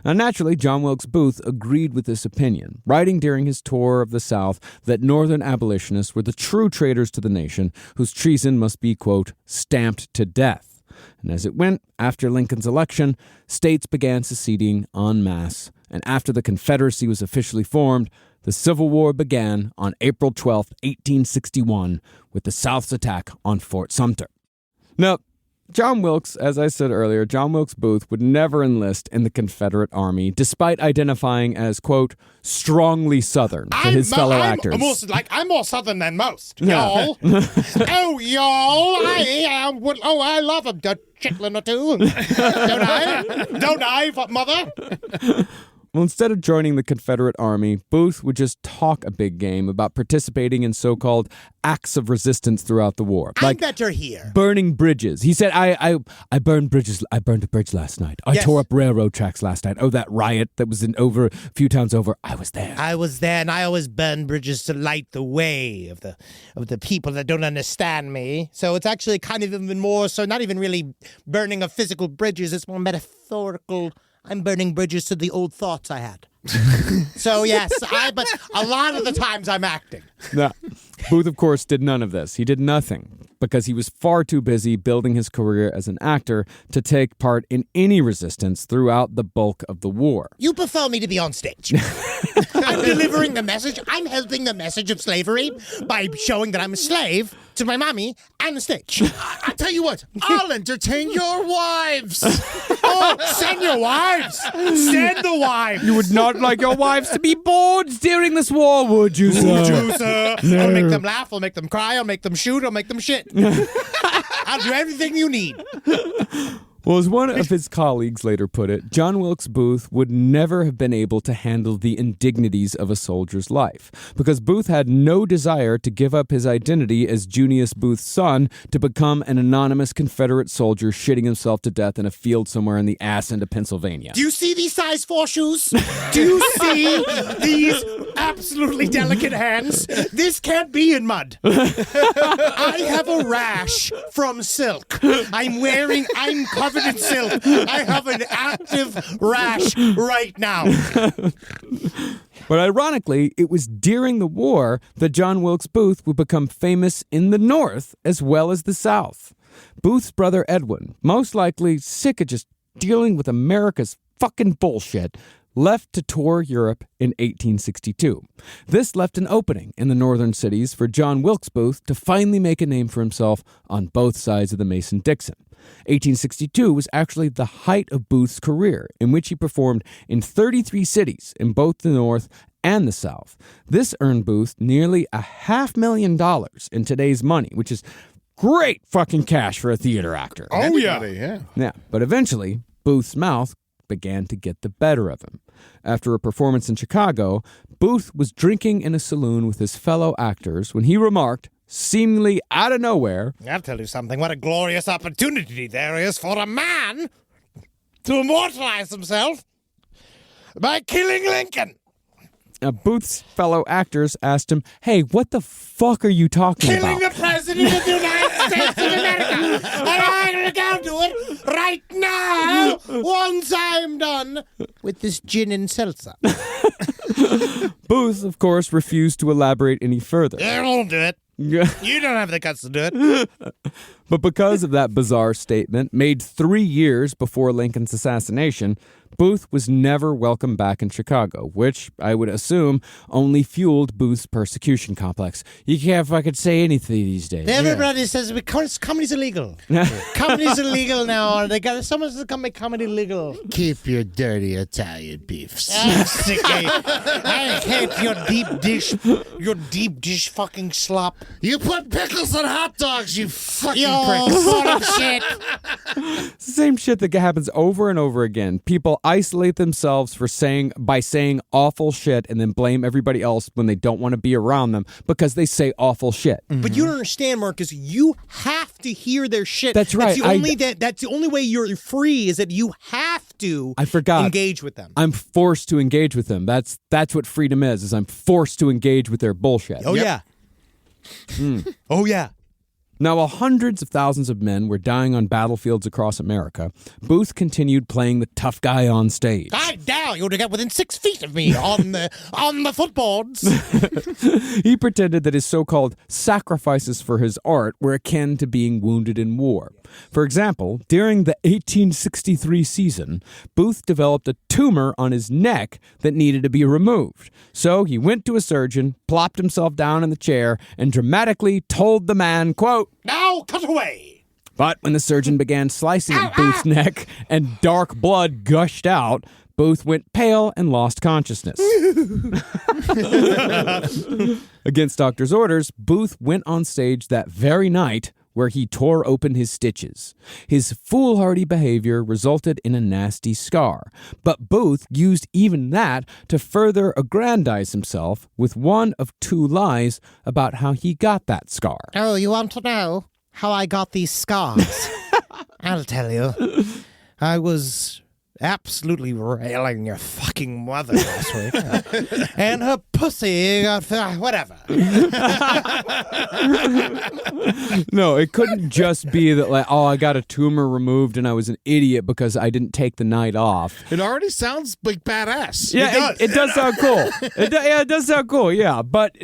Now, naturally, John Wilkes Booth agreed with this opinion, writing during his tour of the South that Northern abolitionists were the true traitors to the nation, whose treason must be, quote, stamped to death. And as it went, after Lincoln's election, states began seceding en masse, and after the Confederacy was officially formed, the Civil War began on April 12, 1861, with the South's attack on Fort Sumter. Now, John Wilkes, as I said earlier, John Wilkes Booth would never enlist in the Confederate Army, despite identifying as, quote, strongly Southern to his fellow actors. I'm more Southern than most, y'all. Oh, y'all, I love a chitlin or two. Don't I, mother? Well, instead of joining the Confederate Army, Booth would just talk a big game about participating in so-called acts of resistance throughout the war. I'm better here. Burning bridges. He said, I burned bridges. I burned a bridge last night. I tore up railroad tracks last night. Oh, that riot that was a few towns over. I was there. I was there, and I always burn bridges to light the way of the people that don't understand me. So it's actually kind of even more so, not even really burning of physical bridges. It's more metaphorical. I'm burning bridges to the old thoughts I had. So yes, but a lot of the times I'm acting. No. Booth, of course, did none of this. He did nothing because he was far too busy building his career as an actor to take part in any resistance throughout the bulk of the war. You prefer me to be on stage. I'm delivering the message. I'm helping the message of slavery by showing that I'm a slave to my mommy and the stage. I tell you what, I'll entertain your wives. Oh, send your wives. Send the wives. You would not like your wives to be bored during this war, would you, sir? Would you, sir? No. I'll make them laugh. I'll make them cry. I'll make them shoot. I'll make them shit. I'll do everything you need. Well, as one of his colleagues later put it, John Wilkes Booth would never have been able to handle the indignities of a soldier's life because Booth had no desire to give up his identity as Junius Booth's son to become an anonymous Confederate soldier shitting himself to death in a field somewhere in the ass end of Pennsylvania. Do you see these size 4 shoes? Do you see these absolutely delicate hands? This can't be in mud. I have a rash from silk. I'm covered in silk. I have an active rash right now. But ironically, it was during the war that John Wilkes Booth would become famous in the North as well as the South. Booth's brother Edwin, most likely sick of just dealing with America's fucking bullshit, left to tour Europe in 1862. This left an opening in the northern cities for John Wilkes Booth to finally make a name for himself on both sides of the Mason-Dixon. 1862 was actually the height of Booth's career, in which he performed in 33 cities in both the North and the South. This earned Booth nearly $500,000 in today's money, which is great fucking cash for a theater actor. Oh, yeah. Yeah, but eventually, Booth's mouth began to get the better of him. After a performance in Chicago, Booth was drinking in a saloon with his fellow actors when he remarked, seemingly out of nowhere, I'll tell you something. What a glorious opportunity there is for a man to immortalize himself by killing Lincoln. Booth's fellow actors asked him, hey, what the fuck are you talking Killing about? the President of the United States of America. And I'm going to go do it right now once I'm done with this gin and seltzer. Booth, of course, refused to elaborate any further. I won't do it. You don't have the guts to do it. But because of that bizarre statement, made 3 years before Lincoln's assassination, Booth was never welcomed back in Chicago, which I would assume only fueled Booth's persecution complex. You can't fucking say anything these days. Everybody says because comedy's illegal. Comedy's illegal now. Someone's to come make comedy legal. Keep your dirty Italian beefs. I'm sick of I hate your deep dish fucking slop. You put pickles on hot dogs, you fucking pricks. Full of shit. It's the same shit that happens over and over again. People isolate themselves by saying awful shit and then blame everybody else when they don't want to be around them because they say awful shit. Mm-hmm. But you don't understand, Marcus. You have to hear their shit. That's right. That's the only way you're free is that you have to engage with them. I'm forced to engage with them. That's what freedom is I'm forced to engage with their bullshit. Oh, yeah. Oh, yeah. Now, while hundreds of thousands of men were dying on battlefields across America, Booth continued playing the tough guy on stage. I dare you to get within 6 feet of me on the footboards. He pretended that his so-called sacrifices for his art were akin to being wounded in war. For example, during the 1863 season, Booth developed a tumor on his neck that needed to be removed. So he went to a surgeon, plopped himself down in the chair, and dramatically told the man, quote, "Now cut away." But when the surgeon began slicing at Booth's neck and dark blood gushed out, Booth went pale and lost consciousness. Against doctor's orders, Booth went on stage that very night where he tore open his stitches. His foolhardy behavior resulted in a nasty scar, but Booth used even that to further aggrandize himself with one of two lies about how he got that scar. Oh, you want to know how I got these scars? I'll tell you. I was absolutely railing your fucking mother last week. And her pussy got... whatever. No, it couldn't just be that, like, oh, I got a tumor removed and I was an idiot because I didn't take the night off. It already sounds like badass. Yeah, it does sound cool. It does sound cool, yeah. But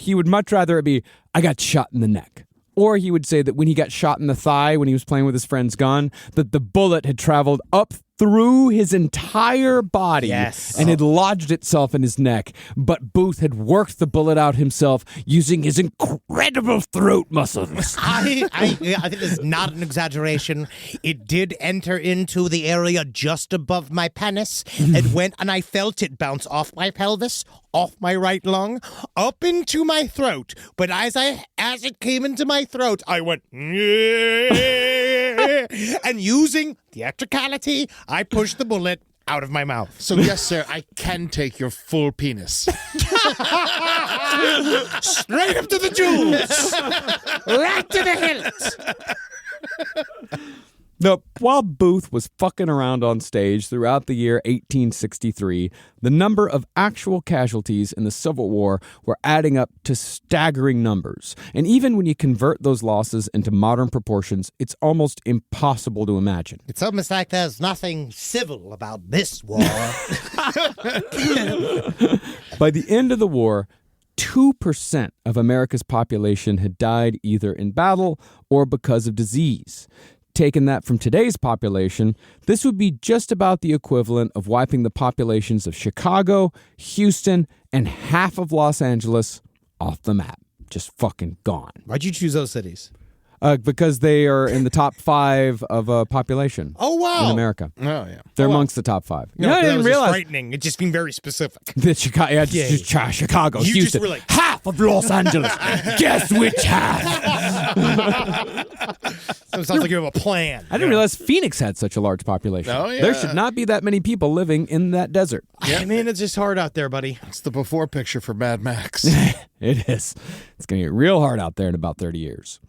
he would much rather it be, I got shot in the neck. Or he would say that when he got shot in the thigh when he was playing with his friend's gun, that the bullet had traveled up through his entire body and had lodged itself in his neck. But Booth had worked the bullet out himself using his incredible throat muscles. I think this is not an exaggeration. It did enter into the area just above my penis. It went, and I felt it bounce off my pelvis, off my right lung, up into my throat. But as it came into my throat, I went, and using theatricality, I pushed the bullet out of my mouth. So yes, sir, I can take your full penis. Straight up to the jewels. Right to the hilt. Now, while Booth was fucking around on stage throughout the year 1863, the number of actual casualties in the Civil War were adding up to staggering numbers. And even when you convert those losses into modern proportions, it's almost impossible to imagine. It's almost like there's nothing civil about this war. By the end of the war, 2% of America's population had died either in battle or because of disease. Taking that from today's population, this would be just about the equivalent of wiping the populations of Chicago, Houston, and half of Los Angeles off the map. Just fucking gone. Why'd you choose those cities? Because they are in the top 5 of population. Oh, wow. In America. Oh, yeah. They're amongst the top 5. No, I didn't realize. Frightening. It just seemed very specific. That Chicago, Chicago, You Houston, just were like, half of Los Angeles. Guess which half? So it sounds like you have a plan. I didn't realize Phoenix had such a large population. Oh, yeah. There should not be that many people living in that desert. I mean, it's just hard out there, buddy. It's the before picture for Mad Max. It is. It's going to get real hard out there in about 30 years.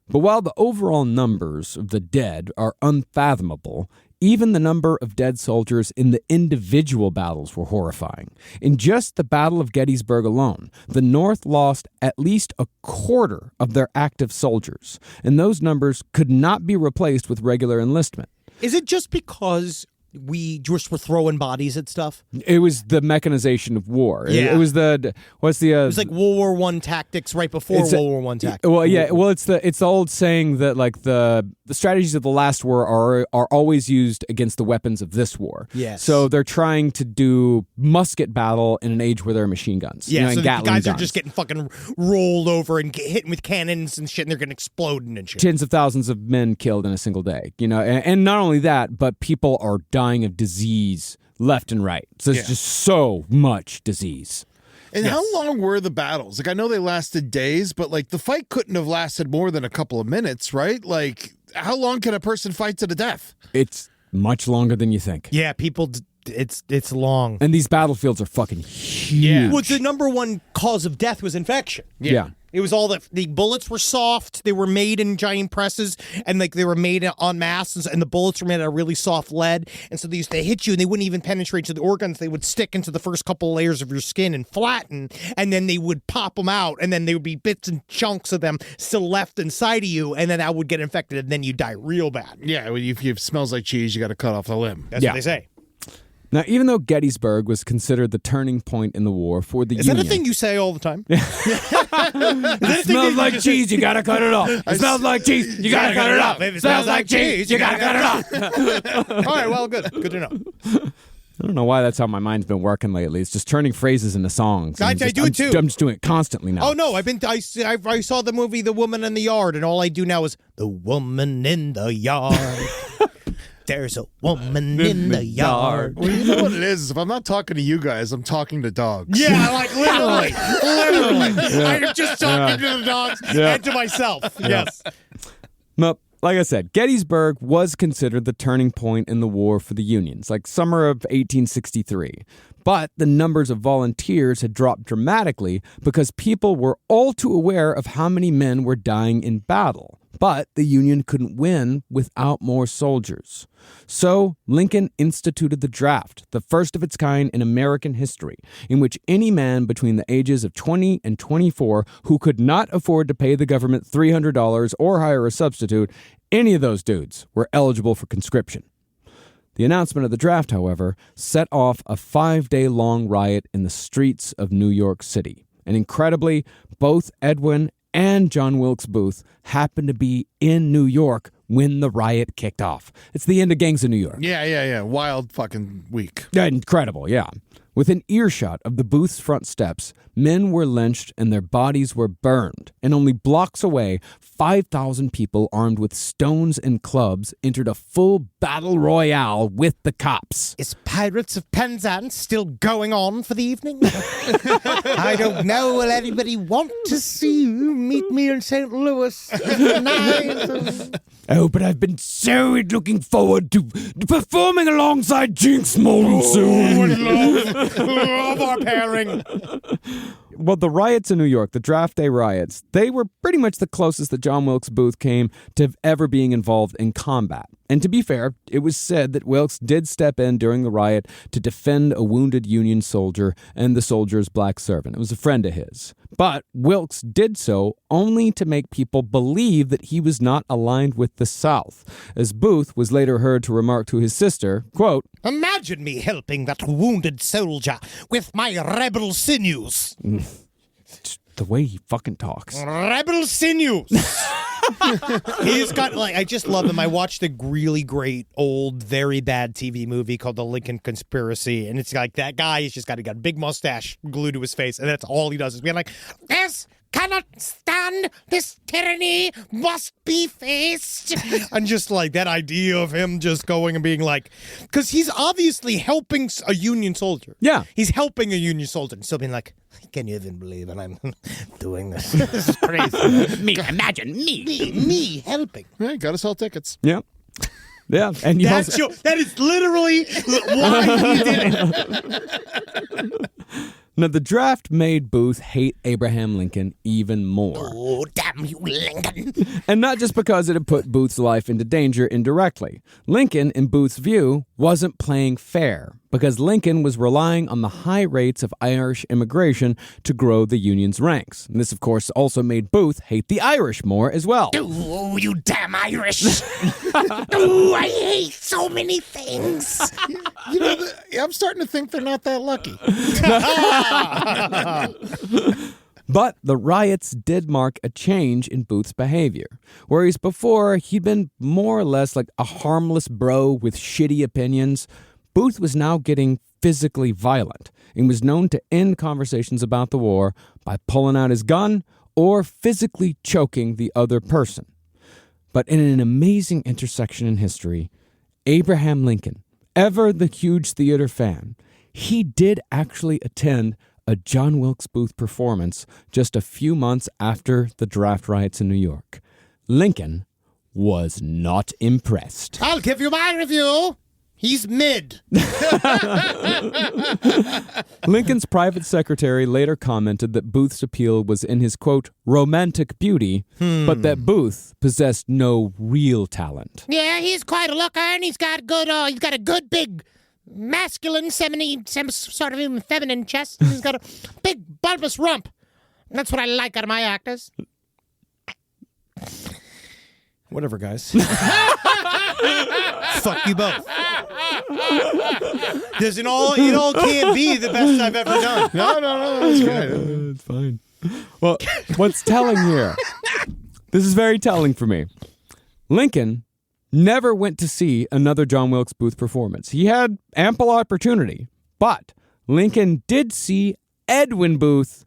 But while the overall numbers of the dead are unfathomable, even the number of dead soldiers in the individual battles were horrifying. In just the Battle of Gettysburg alone, the North lost at least a quarter of their active soldiers, and those numbers could not be replaced with regular enlistment. Is it just because we just were throwing bodies at stuff? It was the mechanization of war. Yeah. It was the it was like World War I tactics right before World War I tactics. Well, yeah. Well, it's the old saying that like the strategies of the last war are always used against the weapons of this war. Yes. So they're trying to do musket battle in an age where there are machine guns. Yeah. and So the Gatling guys guns. are just getting fucking rolled over and hit with cannons and shit, and they're getting exploding and shit. Tens of thousands of men killed in a single day. And not only that, but people are dying of disease left and right. So there's just so much disease. And how long were the battles? Like, I know they lasted days, but like the fight couldn't have lasted more than a couple of minutes, right? Like, how long can a person fight to the death? It's much longer than you think. Yeah, people. It's long. And these battlefields are fucking huge. Yeah. Well, the number one cause of death was infection. Yeah. It was all the bullets were soft. They were made in giant presses, and like they were made en masse, and the bullets were made out of really soft lead. And so they used to hit you, and they wouldn't even penetrate to the organs. They would stick into the first couple layers of your skin and flatten, and then they would pop them out, and then there would be bits and chunks of them still left inside of you, and then that would get infected, and then you die real bad. Yeah, if it smells like cheese, you got to cut off the limb. That's what they say. Now, even though Gettysburg was considered the turning point in the war for the Union... Is that a thing you say all the time? It smells like cheese, you gotta cut it off. It smells like cheese, you gotta cut it off. It smells like cheese, you gotta cut it off. All right, well, good. Good to know. I don't know why that's how my mind's been working lately. It's just turning phrases into songs. I do it too. I'm just doing it constantly now. Oh no, I saw the movie The Woman in the Yard, and all I do now is The Woman in the Yard. There's a woman in the yard. Well, you know what it is? If I'm not talking to you guys, I'm talking to dogs. Yeah, like literally. I'm just talking to the dogs and to myself. Yes. Nope. Like I said, Gettysburg was considered the turning point in the war for the Unions, like summer of 1863. But the numbers of volunteers had dropped dramatically because people were all too aware of how many men were dying in battle. But the Union couldn't win without more soldiers. So Lincoln instituted the draft, the first of its kind in American history, in which any man between the ages of 20 and 24 who could not afford to pay the government $300 or hire a substitute, any of those dudes were eligible for conscription. The announcement of the draft, however, set off a 5-day-long riot in the streets of New York City. And incredibly, both Edwin and John Wilkes Booth happened to be in New York when the riot kicked off. It's the end of Gangs of New York. Yeah. Wild fucking week. Incredible, yeah. Within earshot of the Booth's front steps, men were lynched and their bodies were burned. And only blocks away, 5,000 people armed with stones and clubs entered a full battle royale with the cops. Is Pirates of Penzance still going on for the evening? I don't know. Will anybody want to see you? Meet me in St. Louis. Oh, but I've been so looking forward to performing alongside Jinx Monsoon. Love our pairing. Well, the riots in New York, the draft day riots, they were pretty much the closest that John Wilkes Booth came to ever being involved in combat. And to be fair, it was said that Wilkes did step in during the riot to defend a wounded Union soldier and the soldier's black servant. It was a friend of his. But Wilkes did so only to make people believe that he was not aligned with the South, as Booth was later heard to remark to his sister, quote, "Imagine me helping that wounded soldier with my rebel sinews." The way he fucking talks. Rebel sinews. He's got, I just love him. I watched a really great old, very bad TV movie called The Lincoln Conspiracy, and it's like that guy, he's just got a big mustache glued to his face, and that's all he does is be like, "This cannot stand, this tyranny must be faced." And just like that idea of him just going and being like, because he's obviously helping a Union soldier. Yeah. He's helping a Union soldier, and still being like, "Can you even believe that I'm doing this? This is crazy." Imagine me. Me helping. Yeah, got to sell tickets. Yeah. Yeah. And you that is literally why he did it. Now, the draft made Booth hate Abraham Lincoln even more. Oh, damn you, Lincoln. And not just because it had put Booth's life into danger indirectly. Lincoln, in Booth's view, wasn't playing fair because Lincoln was relying on the high rates of Irish immigration to grow the Union's ranks. And this, of course, also made Booth hate the Irish more as well. Oh, you damn Irish. Oh, I hate so many things. You know, I'm starting to think they're not that lucky. But the riots did mark a change in Booth's behavior. Whereas before, he'd been more or less like a harmless bro with shitty opinions, Booth was now getting physically violent and was known to end conversations about the war by pulling out his gun or physically choking the other person. But in an amazing intersection in history, Abraham Lincoln, ever the huge theater fan, he did actually attend a John Wilkes Booth performance just a few months after the draft riots in New York. Lincoln was not impressed. I'll give you my review. He's mid. Lincoln's private secretary later commented that Booth's appeal was in his, quote, romantic beauty, but that Booth possessed no real talent. Yeah, he's quite a looker, and he's got a good big masculine, some sort of even feminine chest, and he's got a big bulbous rump. That's what I like out of my actors. Whatever, guys. Fuck you both. It all can't be the best I've ever done. No, that's right. It's fine. Well, what's telling here? This is very telling for me. Lincoln never went to see another John Wilkes Booth performance. He had ample opportunity, but Lincoln did see Edwin Booth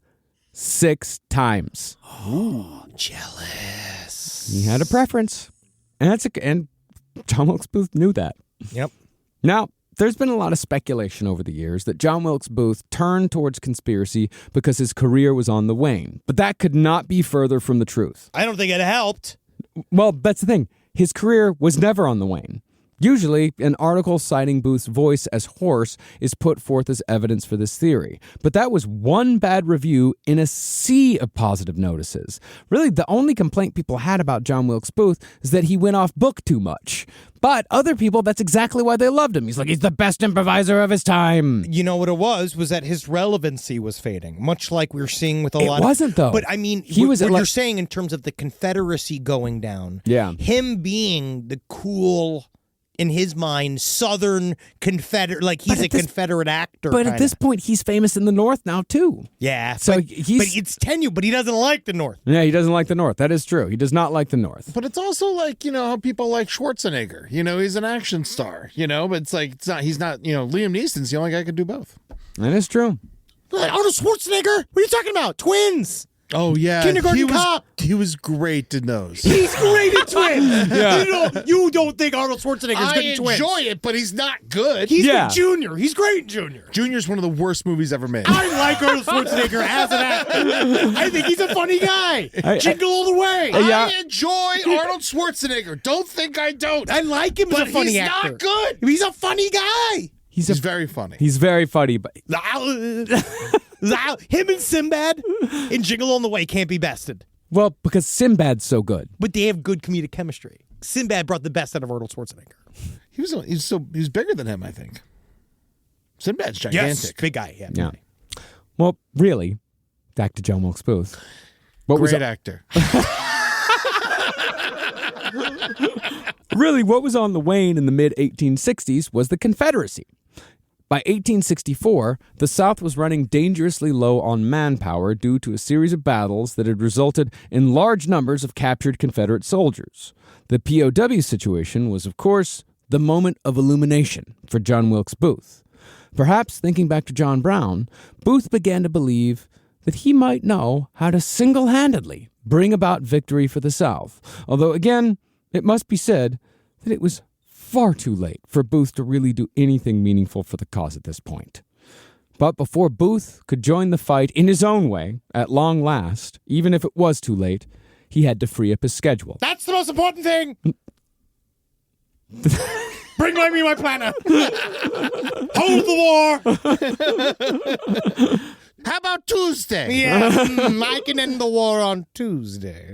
6 times. Oh, jealous. He had a preference, and John Wilkes Booth knew that. Yep. Now, there's been a lot of speculation over the years that John Wilkes Booth turned towards conspiracy because his career was on the wane, but that could not be further from the truth. I don't think it helped. Well, that's the thing. His career was never on the wane. Usually, an article citing Booth's voice as hoarse is put forth as evidence for this theory. But that was one bad review in a sea of positive notices. Really, the only complaint people had about John Wilkes Booth is that he went off book too much. But other people, that's exactly why they loved him. He's the best improviser of his time. You know what it was that his relevancy was fading, much like we were seeing with a lot of... It wasn't, though. But, I mean, what you're saying in terms of the Confederacy going down, him being the cool... in his mind, Southern Confederate, he's a Confederate actor. But at this point, he's famous in the North now, too. Yeah. So but it's tenuous, but he doesn't like the North. Yeah, he doesn't like the North. That is true. He does not like the North. But it's also how people like Schwarzenegger. He's an action star, but he's not, Liam Neeson's the only guy who can do both. That is true. Arnold Schwarzenegger? What are you talking about? Twins. Oh, yeah. Kindergarten Cop. He was great in those. He's great in Twins. You don't think Arnold Schwarzenegger is good in Twins. I enjoy it, but he's not good. He's in Junior. He's great in Junior. Junior's one of the worst movies ever made. I like Arnold Schwarzenegger as an actor. I think he's a funny guy. Jingle all the way. I enjoy Arnold Schwarzenegger. Don't think I don't. I like him as a funny actor. But he's not good. He's a funny guy. He's very funny. He's very funny, but... Him and Sinbad in Jingle All the Way can't be bested. Well, because Sinbad's so good. But they have good comedic chemistry. Sinbad brought the best out of Arnold Schwarzenegger. He was bigger than him, I think. Sinbad's gigantic. Yes, big guy. Yeah. Well, really, back to John Wilkes Booth. Great actor. Really, what was on the wane in the mid-1860s was the Confederacy. By 1864, the South was running dangerously low on manpower due to a series of battles that had resulted in large numbers of captured Confederate soldiers. The POW situation was, of course, the moment of illumination for John Wilkes Booth. Perhaps thinking back to John Brown, Booth began to believe that he might know how to single-handedly bring about victory for the South. Although, again, it must be said that it was far too late for Booth to really do anything meaningful for the cause at this point. But before Booth could join the fight in his own way, at long last, even if it was too late, he had to free up his schedule. That's the most important thing! Bring me my planner! Hold the war! How about Tuesday? Yeah, I can end the war on Tuesday.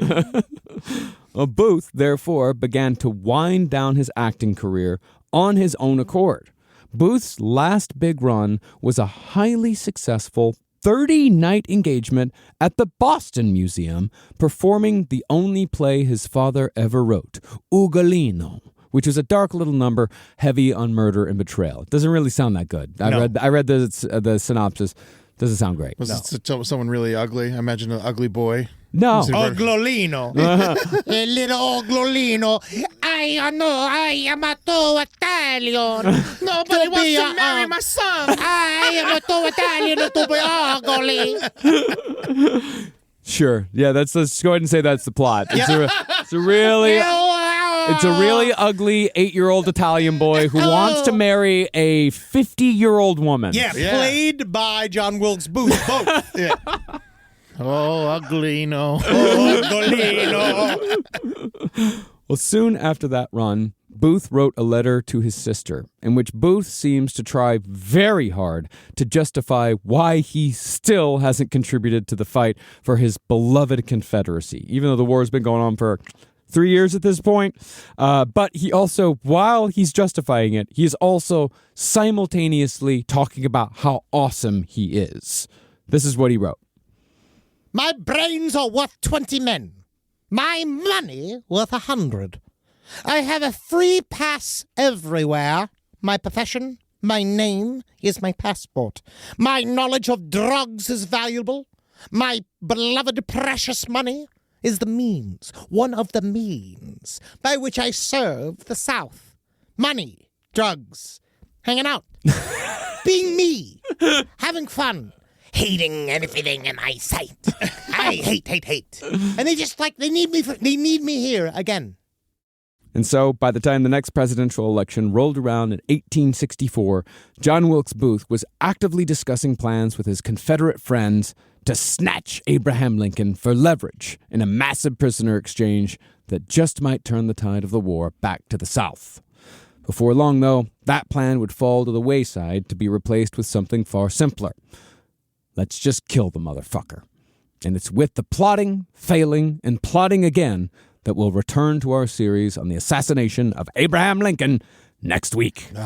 Booth, therefore, began to wind down his acting career on his own accord. Booth's last big run was a highly successful 30-night engagement at the Boston Museum, performing the only play his father ever wrote, Ugolino, which was a dark little number heavy on murder and betrayal. It doesn't really sound that good. No. I read the synopsis. Doesn't sound great. Was it someone really ugly? I imagine an ugly boy. No. Oglolino. A little Oglolino. I know I am a too Italian. Nobody wants to marry my son. I am a too Italian to be ugly. Sure. Yeah, let's go ahead and say that's the plot. It's a really ugly 8-year-old Italian boy who wants to marry a 50-year-old woman. Yeah, played by John Wilkes Booth. Both. Yeah. Oh, Ugolino. Oh, Ugolino. Well, soon after that run, Booth wrote a letter to his sister, in which Booth seems to try very hard to justify why he still hasn't contributed to the fight for his beloved Confederacy, even though the war has been going on for 3 years at this point. But he also, while he's justifying it, he is also simultaneously talking about how awesome he is. This is what he wrote. My brains are worth 20 men. My money worth 100. I have a free pass everywhere. My profession, my name is my passport. My knowledge of drugs is valuable. My beloved precious money is the means, one of the means, by which I serve the South. Money, drugs, hanging out, being me, having fun, hating anything in my sight. I hate. And they need me here again. And so, by the time the next presidential election rolled around in 1864, John Wilkes Booth was actively discussing plans with his Confederate friends to snatch Abraham Lincoln for leverage in a massive prisoner exchange that just might turn the tide of the war back to the South. Before long, though, that plan would fall to the wayside to be replaced with something far simpler. Let's just kill the motherfucker. And it's with the plotting, failing, and plotting again that we'll return to our series on the assassination of Abraham Lincoln next week. Dude.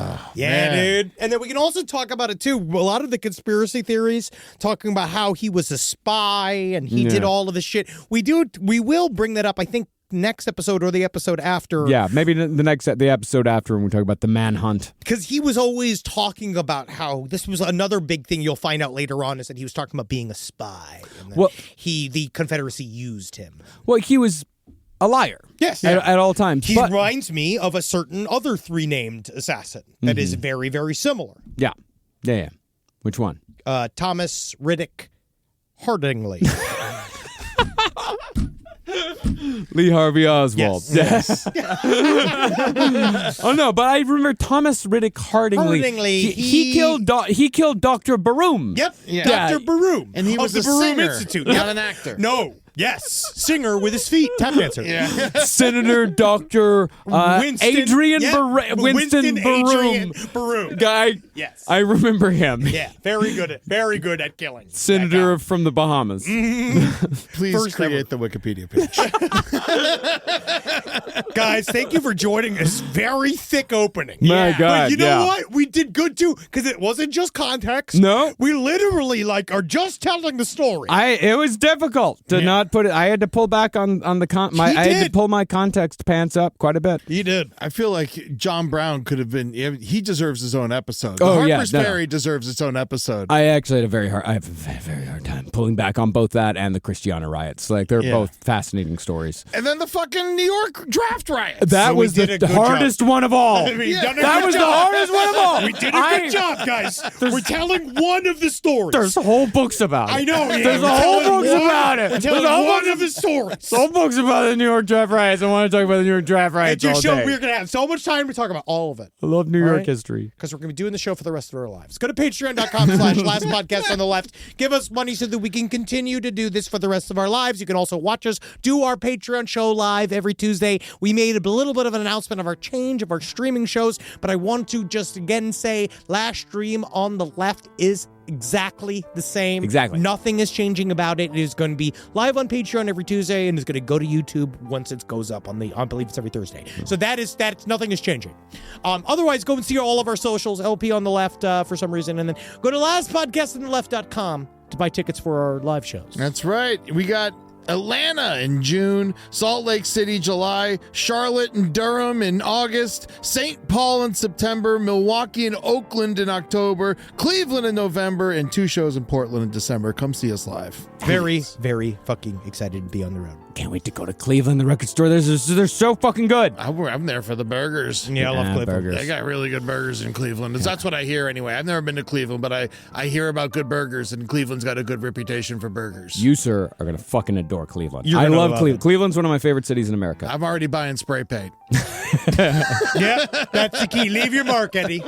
And then we can also talk about it, too. A lot of the conspiracy theories talking about how he was a spy and he did all of this shit. We will bring that up, I think, next episode or the episode after. Yeah, maybe the episode after when we talk about the manhunt. Because he was always talking about how this was another big thing you'll find out later on, is that he was talking about being a spy. And the Confederacy used him. Well, he was a liar. Yes. At all times. He reminds me of a certain other three-named assassin that is very, very similar. Yeah. Which one? Thomas Riddick Hardingly. Lee Harvey Oswald. Yes. Oh no, but I remember Thomas Riddick Hardingly. He killed Dr. Baroom. Yep. Yeah. Dr. Baroom. And he was the a Baroom singer, Institute. not an actor. No. Yes. Singer with his feet. Tap dancer. Yeah. Senator Dr. Winston Adrian Baroom. Guy. Yes. I remember him. Yeah. Very good at killing. Senator from the Bahamas. Please create the Wikipedia page. Guys, thank you for joining this very thick opening. My God. But you know what? We did good too, because it wasn't just context. No. We literally are just telling the story. It was difficult to not put it. I had to pull back on the I had to pull my context pants up quite a bit. He did. I feel like John Brown could have been. He deserves his own episode. Harper's Ferry deserves its own episode. I actually had I have a very hard time pulling back on both that and the Christiana riots. Like they're both fascinating stories. And then the fucking New York draft riots. That was the hardest one of all. That was the hardest one of all. We did a good job, guys. We're telling one of the stories. There's whole books about it. I know. There's whole books about it. We're telling one of the stories. Whole books about the New York draft riots. I want to talk about the New York draft riots all day. We're going to have so much time to talk about all of it. I love New York history. Because we're going to be doing the show for the rest of our lives. Go to patreon.com/last podcast on the left. Give us money so that we can continue to do this for the rest of our lives. You can also watch us do our Patreon show live every Tuesday. We made a little bit of an announcement of our change of our streaming shows, but I want to just again say last stream on the left is exactly the same. Exactly. Nothing is changing about it. It is going to be live on Patreon every Tuesday and is going to go to YouTube once it goes up I believe it's every Thursday. So nothing is changing. Otherwise, go and see all of our socials, LP on the left for some reason, and then go to lastpodcastontheleft.com to buy tickets for our live shows. That's right. We got Atlanta in June, Salt Lake City July, Charlotte and Durham in August, St. Paul in September, Milwaukee and Oakland in October, Cleveland in November, and 2 shows in Portland in December. Come see us live. Very, very fucking excited to be on the road. Can't wait to go to Cleveland, the record store. They're so fucking good. I'm there for the burgers. Yeah, I love Cleveland. Burgers. They got really good burgers in Cleveland. That's what I hear anyway. I've never been to Cleveland, but I hear about good burgers, and Cleveland's got a good reputation for burgers. You, sir, are going to fucking adore Cleveland. You're I gonna love love Cleveland. it. Cleveland's one of my favorite cities in America. I'm already buying spray paint. Yeah, that's the key. Leave your mark, Eddie.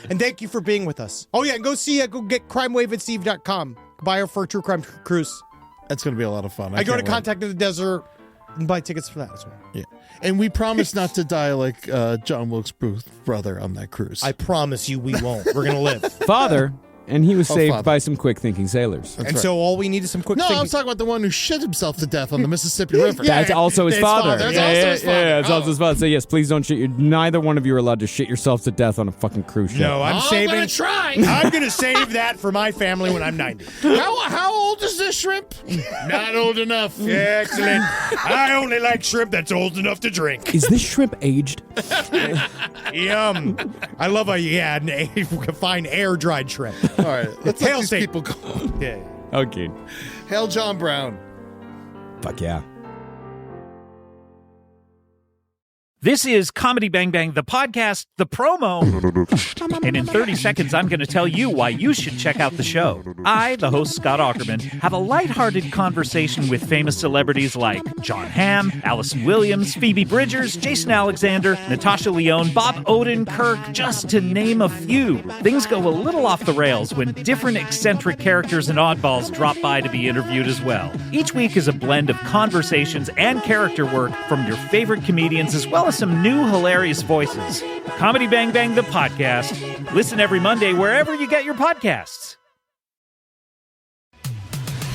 And thank you for being with us. Oh, yeah, and go get crimewaveandsteve.com. Buy our for True Crime Cruise. That's going to be a lot of fun. I go to Contact in the Desert and buy tickets for that as well. Yeah. And we promise not to die like John Wilkes Booth brother on that cruise. I promise you we won't. We're going to live. Father, and he was saved by some quick-thinking sailors. That's right. So all we need is some quick thinking. No, I was talking about the one who shit himself to death on the Mississippi River. That's also his father. That's also his father. Yeah, it's also his father. So yes, please don't shit. Neither one of you are allowed to shit yourselves to death on a fucking cruise ship. No, I'm saving. going to try. I'm going to save that for my family when I'm 90. How old is this shrimp? Not old enough. Yeah, excellent. I only like shrimp that's old enough to drink. Is this shrimp aged? Yum. I love a fine air-dried shrimp. All right, let's let these state. people go. Yeah. Okay. Hail John Brown. Fuck yeah. This is Comedy Bang Bang, the podcast, the promo. And in 30 seconds, I'm going to tell you why you should check out the show. I, the host Scott Aukerman, have a lighthearted conversation with famous celebrities like John Hamm, Allison Williams, Phoebe Bridgers, Jason Alexander, Natasha Lyonne, Bob Odenkirk, just to name a few. Things go a little off the rails when different eccentric characters and oddballs drop by to be interviewed as well. Each week is a blend of conversations and character work from your favorite comedians as well as some new hilarious voices. Comedy Bang Bang, the podcast. Listen every Monday wherever you get your podcasts.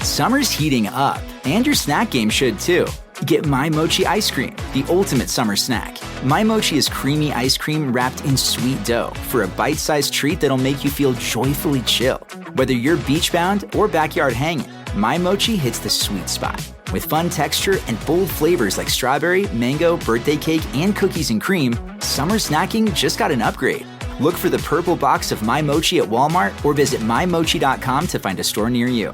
Summer's heating up, and your snack game should too. Get My Mochi ice cream, the ultimate summer snack. My Mochi is creamy ice cream wrapped in sweet dough for a bite-sized treat that'll make you feel joyfully chill. Whether you're beach-bound or backyard hanging, My Mochi hits the sweet spot. With fun texture and bold flavors like strawberry, mango, birthday cake, and cookies and cream, summer snacking just got an upgrade. Look for the purple box of My Mochi at Walmart or visit mymochi.com to find a store near you.